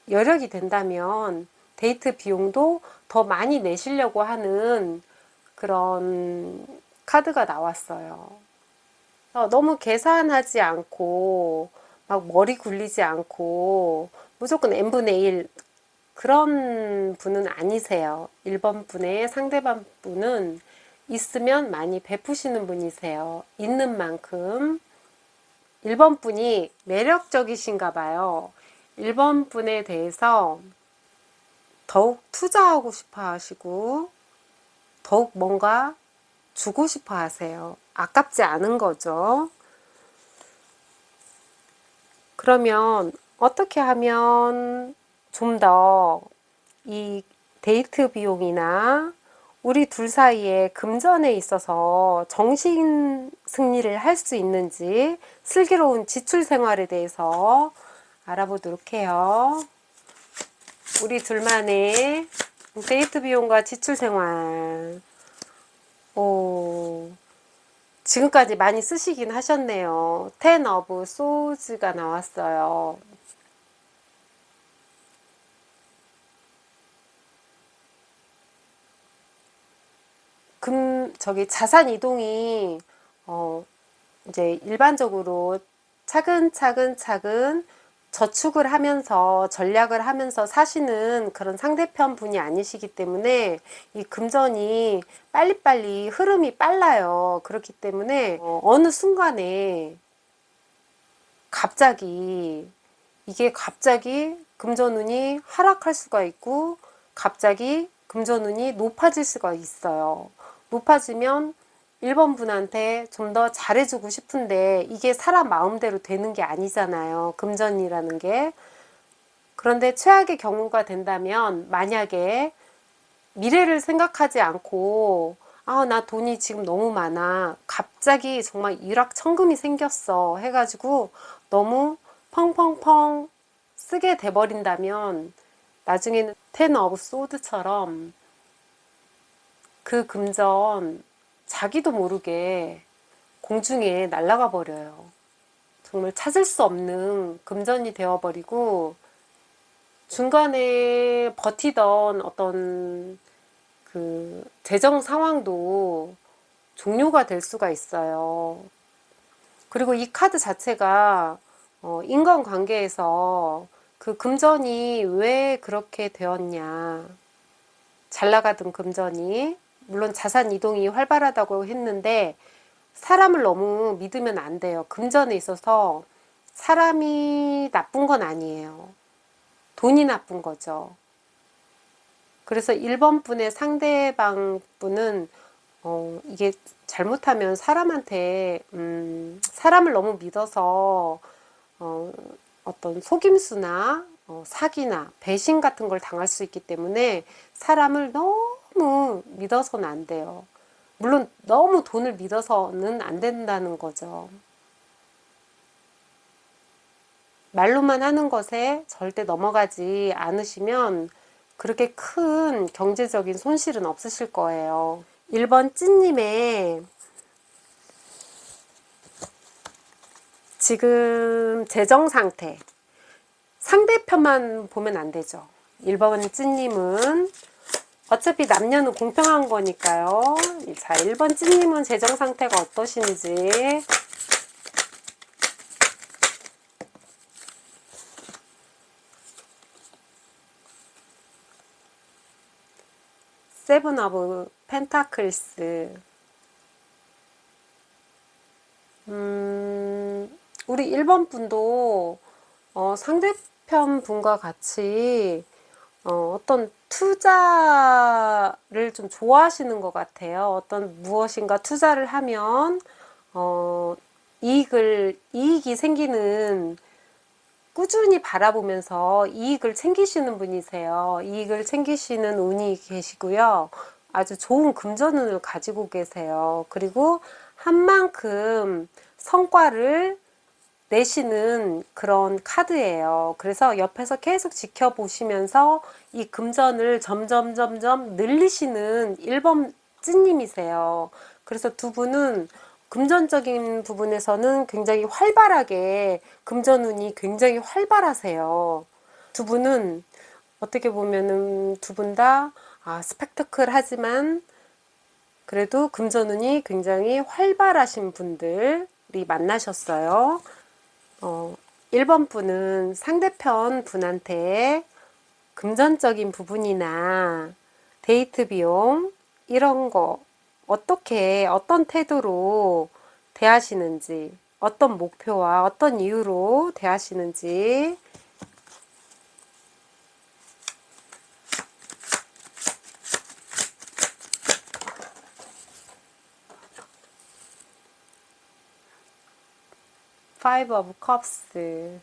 여력이 된다면 데이트 비용도 더 많이 내시려고 하는 그런 카드가 나왔어요. 너무 계산하지 않고 막 머리 굴리지 않고 무조건 n분의 1 그런 분은 아니세요. 1번 분의 상대방 분은 있으면 많이 베푸시는 분이세요. 있는 만큼. 1번 분이 매력적이신가 봐요. 1번 분에 대해서 더욱 투자하고 싶어 하시고 더욱 뭔가 주고 싶어 하세요. 아깝지 않은 거죠. 그러면 어떻게 하면 좀 더 이 데이트 비용이나 우리 둘 사이에 금전에 있어서 정신 승리를 할 수 있는지 슬기로운 지출 생활에 대해서 알아보도록 해요. 우리 둘만의 데이트 비용과 지출 생활. 지금까지 많이 쓰시긴 하셨네요. Ten of Swords가 나왔어요. 자산 이동이 이제 일반적으로 차근차근 저축을 하면서 전략을 하면서 사시는 그런 상대편 분이 아니시기 때문에 이 금전이 빨리빨리 흐름이 빨라요. 그렇기 때문에 어느 순간에 이게 갑자기 금전운이 하락할 수가 있고 갑자기 금전운이 높아질 수가 있어요. 높아지면 1번 분한테 좀 더 잘해주고 싶은데 이게 사람 마음대로 되는 게 아니잖아요. 금전이라는 게. 그런데 최악의 경우가 된다면 만약에 미래를 생각하지 않고 나 돈이 지금 너무 많아. 갑자기 정말 일확천금이 생겼어. 해가지고 너무 펑펑펑 쓰게 돼버린다면 나중에는 텐 오브 소드처럼 그 금전 자기도 모르게 공중에 날아가 버려요. 정말 찾을 수 없는 금전이 되어버리고 중간에 버티던 어떤 그 재정 상황도 종료가 될 수가 있어요. 그리고 이 카드 자체가 인간관계에서 그 금전이 왜 그렇게 되었냐. 잘 나가던 금전이 물론 자산 이동이 활발하다고 했는데 사람을 너무 믿으면 안 돼요. 금전에 있어서 사람이 나쁜 건 아니에요. 돈이 나쁜 거죠. 그래서 1번 분의 상대방 분은 이게 잘못하면 사람한테 사람을 너무 믿어서 어떤 속임수나 사기나 배신 같은 걸 당할 수 있기 때문에 사람을 너무 믿어서는 안 돼요. 물론 너무 돈을 믿어서는 안 된다는 거죠. 말로만 하는 것에 절대 넘어가지 않으시면 그렇게 큰 경제적인 손실은 없으실 거예요. 1번 찐님의 지금 재정 상태, 상대편만 보면 안 되죠. 1번 찐님은 어차피 남녀는 공평한 거니까요. 자, 1번 찐님은 재정 상태가 어떠신지. 세븐 오브 펜타클스. 우리 1번 분도 상대편 분과 같이 어떤 투자를 좀 좋아하시는 것 같아요. 어떤 무엇인가 투자를 하면 이익이 생기는, 꾸준히 바라보면서 이익을 챙기시는 분이세요. 이익을 챙기시는 운이 계시고요. 아주 좋은 금전운을 가지고 계세요. 그리고 한 만큼 성과를 내시는 그런 카드예요. 그래서 옆에서 계속 지켜보시면서 이 금전을 점점 늘리시는 1번 찐님이세요. 그래서 두 분은 금전적인 부분에서는 굉장히 활발하게, 금전운이 굉장히 활발하세요. 두 분은 어떻게 보면은 두 분 다 스펙타클하지만 그래도 금전운이 굉장히 활발하신 분들이 만나셨어요. 1번 분은 상대편 분한테 금전적인 부분이나 데이트 비용 이런 거 어떻게, 어떤 태도로 대하시는지, 어떤 목표와 어떤 이유로 대하시는지. Five of Cups.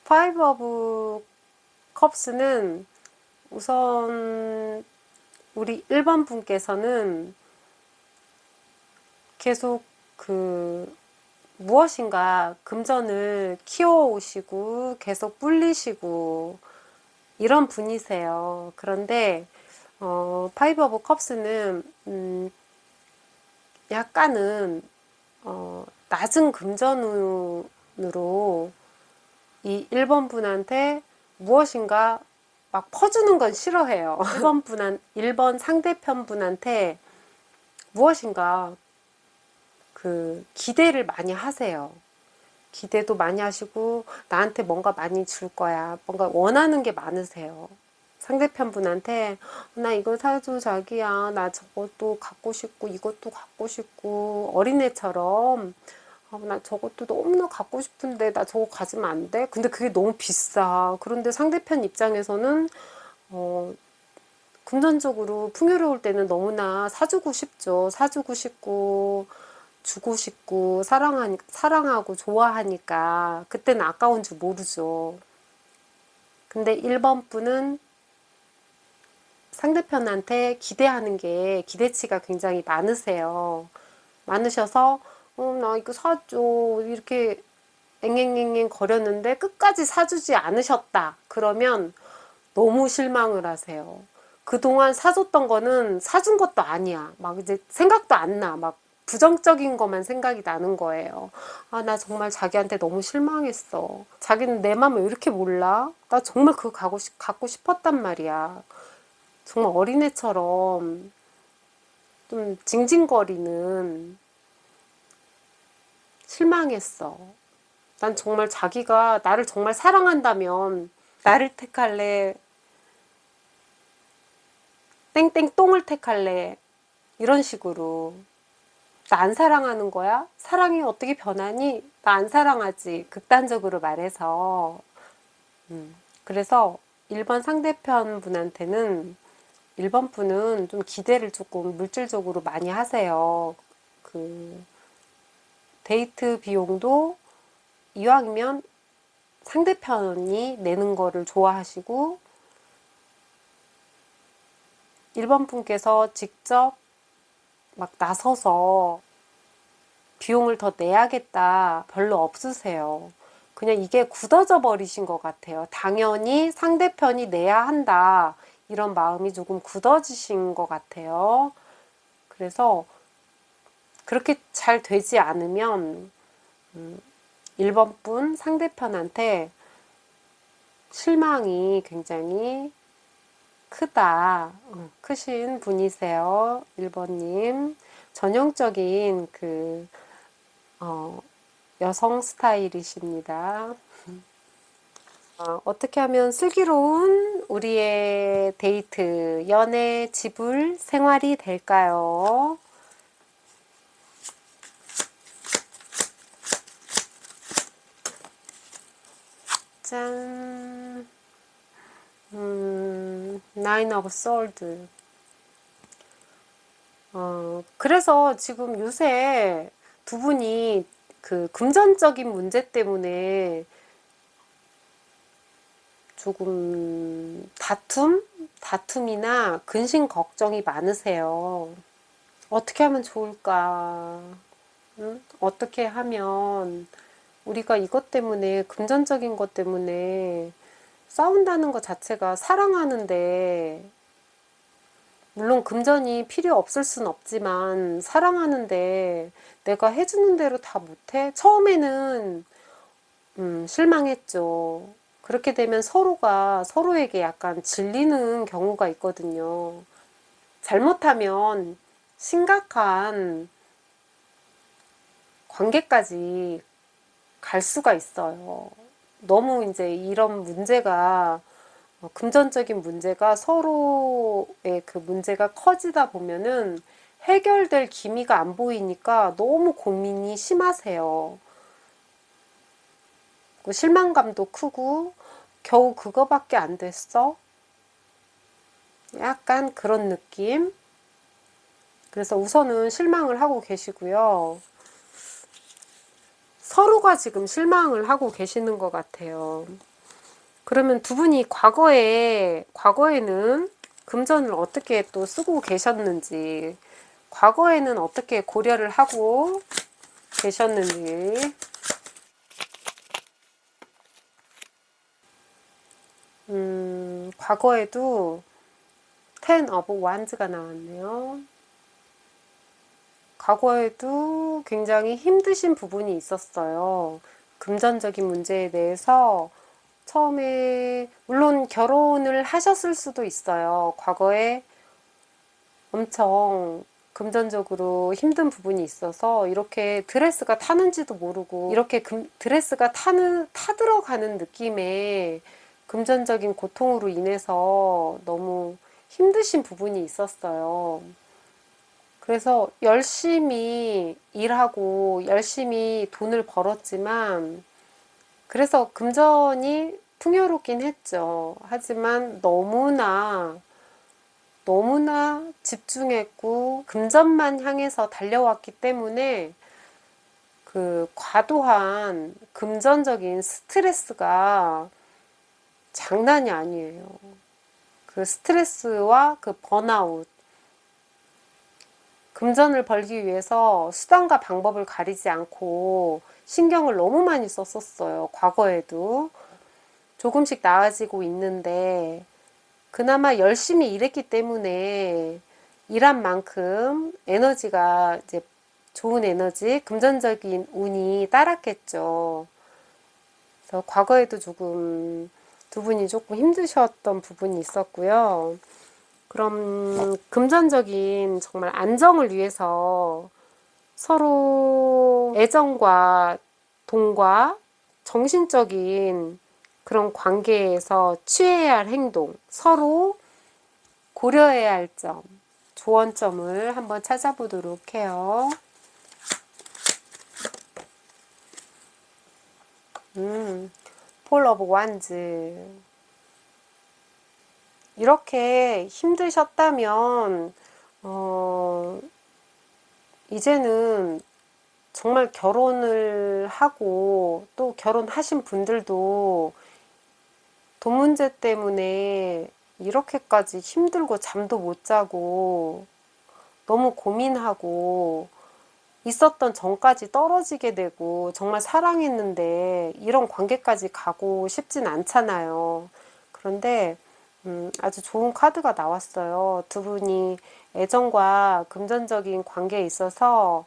Five of Cups는 우선 우리 1번 분께서는 계속 무엇인가 금전을 키워오시고 계속 불리시고 이런 분이세요. 그런데 파이브 오브 컵스는 약간은 낮은 금전운으로 이 1번 분한테 무엇인가 막 퍼주는 건 싫어해요. 1번 상대편 분한테 무엇인가 기대를 많이 하세요. 기대도 많이 하시고 나한테 뭔가 많이 줄 거야. 뭔가 원하는 게 많으세요. 상대편 분한테 나 이거 사줘 자기야. 나 저것도 갖고 싶고 이것도 갖고 싶고 어린애처럼 나 저것도 너무나 갖고 싶은데 나 저거 가지면 안 돼? 근데 그게 너무 비싸. 그런데 상대편 입장에서는 금전적으로 풍요로울 때는 너무나 사주고 싶죠. 사주고 싶고 주고 싶고 사랑하고 좋아하니까 그때는 아까운 줄 모르죠. 근데 1번 분은 상대편한테 기대하는 게 기대치가 굉장히 많으세요. 많으셔서 나 이거 사줘 이렇게 앵앵앵앵 거렸는데 끝까지 사주지 않으셨다. 그러면 너무 실망을 하세요. 그동안 사줬던 거는 사준 것도 아니야. 막 이제 생각도 안 나. 막 부정적인 것만 생각이 나는 거예요. 나 정말 자기한테 너무 실망했어. 자기는 내 맘을 왜 이렇게 몰라? 나 정말 그거 갖고 싶었단 말이야. 정말 어린애처럼 좀 징징거리는, 실망했어. 난 정말 자기가 나를 정말 사랑한다면 나를 택할래? 땡땡똥을 택할래? 이런 식으로. 나 안 사랑하는 거야? 사랑이 어떻게 변하니? 나 안 사랑하지. 극단적으로 말해서. 그래서 1번 상대편 분한테는 1번 분은 좀 기대를 조금 물질적으로 많이 하세요. 그 데이트 비용도 이왕이면 상대편이 내는 거를 좋아하시고 1번 분께서 직접 막 나서서 비용을 더 내야겠다 별로 없으세요. 그냥 이게 굳어져 버리신 것 같아요. 당연히 상대편이 내야 한다. 이런 마음이 조금 굳어지신 것 같아요. 그래서 그렇게 잘 되지 않으면 1번 분 상대편한테 실망이 굉장히 크다. 크신 분이세요. 1번님. 전형적인 여성 스타일이십니다. 어떻게 하면 슬기로운 우리의 데이트, 연애, 지불 생활이 될까요? 짠. Nine of Swords. 그래서 지금 요새 두 분이 그 금전적인 문제 때문에 조금 다툼이나 근심 걱정이 많으세요. 어떻게 하면 좋을까? 응? 어떻게 하면 우리가 이것 때문에, 금전적인 것 때문에 싸운다는 것 자체가 사랑하는데, 물론 금전이 필요 없을 순 없지만, 사랑하는데 내가 해주는 대로 다 못해? 처음에는 실망했죠. 그렇게 되면 서로가 서로에게 약간 질리는 경우가 있거든요. 잘못하면 심각한 관계까지 갈 수가 있어요. 너무 이제 이런 문제가, 금전적인 문제가 서로의 그 문제가 커지다 보면은 해결될 기미가 안 보이니까 너무 고민이 심하세요. 실망감도 크고, 겨우 그거밖에 안 됐어? 약간 그런 느낌? 그래서 우선은 실망을 하고 계시고요. 서로가 지금 실망을 하고 계시는 것 같아요. 그러면 두 분이 과거에는 금전을 어떻게 또 쓰고 계셨는지, 과거에는 어떻게 고려를 하고 계셨는지, 과거에도 Ten of Wands가 나왔네요. 과거에도 굉장히 힘드신 부분이 있었어요. 금전적인 문제에 대해서 처음에 물론 결혼을 하셨을 수도 있어요. 과거에 엄청 금전적으로 힘든 부분이 있어서 이렇게 드레스가 타는지도 모르고 이렇게 드레스가 타들어가는 느낌의 금전적인 고통으로 인해서 너무 힘드신 부분이 있었어요. 그래서 열심히 일하고 열심히 돈을 벌었지만 그래서 금전이 풍요롭긴 했죠. 하지만 너무나 집중했고 금전만 향해서 달려왔기 때문에 그 과도한 금전적인 스트레스가 장난이 아니에요. 그 스트레스와 그 번아웃, 금전을 벌기 위해서 수단과 방법을 가리지 않고 신경을 너무 많이 썼었어요. 과거에도. 조금씩 나아지고 있는데 그나마 열심히 일했기 때문에 일한 만큼 에너지가 이제 좋은 에너지, 금전적인 운이 따랐겠죠. 그래서 과거에도 조금 두 분이 조금 힘드셨던 부분이 있었고요. 그럼 금전적인 정말 안정을 위해서 서로 애정과 돈과 정신적인 그런 관계에서 취해야 할 행동, 서로 고려해야 할 점, 조언점을 한번 찾아보도록 해요. 폴 오브 완즈. 이렇게 힘드셨다면 이제는 정말 결혼을 하고 또 결혼하신 분들도 돈 문제 때문에 이렇게까지 힘들고 잠도 못 자고 너무 고민하고 있었던 정까지 떨어지게 되고 정말 사랑했는데 이런 관계까지 가고 싶진 않잖아요. 그런데 아주 좋은 카드가 나왔어요. 두 분이 애정과 금전적인 관계에 있어서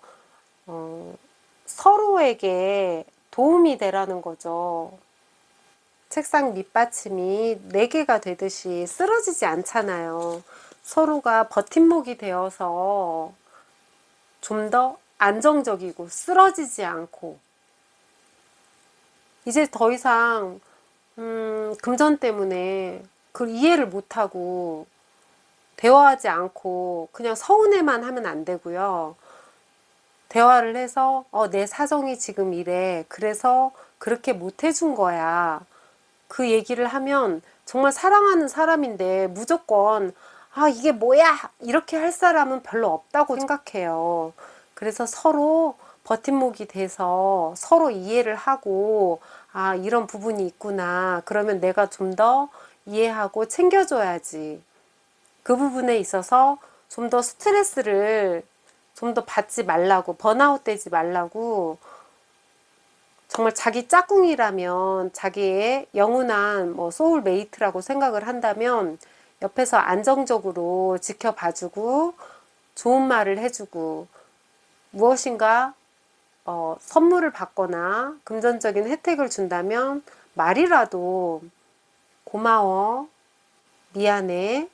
서로에게 도움이 되라는 거죠. 책상 밑받침이 4개가 되듯이 쓰러지지 않잖아요. 서로가 버팀목이 되어서 좀 더 안정적이고 쓰러지지 않고 이제 더 이상 금전 때문에 그걸 이해를 못하고 대화하지 않고 그냥 서운해만 하면 안 되고요. 대화를 해서 내 사정이 지금 이래. 그래서 그렇게 못 해준 거야. 그 얘기를 하면 정말 사랑하는 사람인데 무조건 이게 뭐야 이렇게 할 사람은 별로 없다고 생각해요. 그래서 서로 버팀목이 돼서 서로 이해를 하고 이런 부분이 있구나. 그러면 내가 좀 더 이해하고 챙겨줘야지. 그 부분에 있어서 좀 더 스트레스를 좀 더 받지 말라고, 번아웃 되지 말라고, 정말 자기 짝꿍이라면 자기의 영원한 소울메이트라고 생각을 한다면 옆에서 안정적으로 지켜봐주고 좋은 말을 해주고 무엇인가 선물을 받거나 금전적인 혜택을 준다면 말이라도 고마워, 미안해,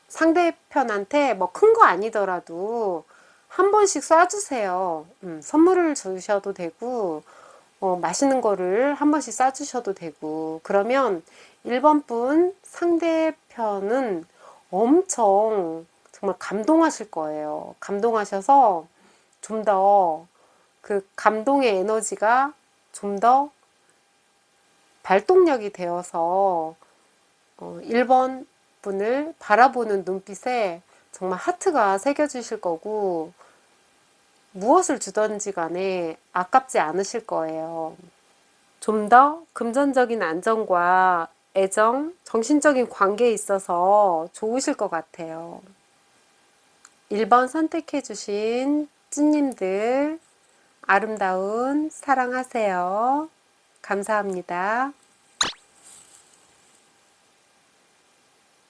상대편한테 큰 거 아니더라도 한 번씩 쏴주세요. 선물을 주셔도 되고 맛있는 거를 한 번씩 싸주셔도 되고 그러면 1번 분 상대편은 엄청 정말 감동하실 거예요. 감동하셔서 좀 더 그 감동의 에너지가 좀 더 발동력이 되어서 1번 분을 바라보는 눈빛에 정말 하트가 새겨지실 거고 무엇을 주던지 간에 아깝지 않으실 거예요. 좀 더 금전적인 안정과 애정, 정신적인 관계에 있어서 좋으실 것 같아요. 1번 선택해주신 찐님들 아름다운 사랑하세요. 감사합니다.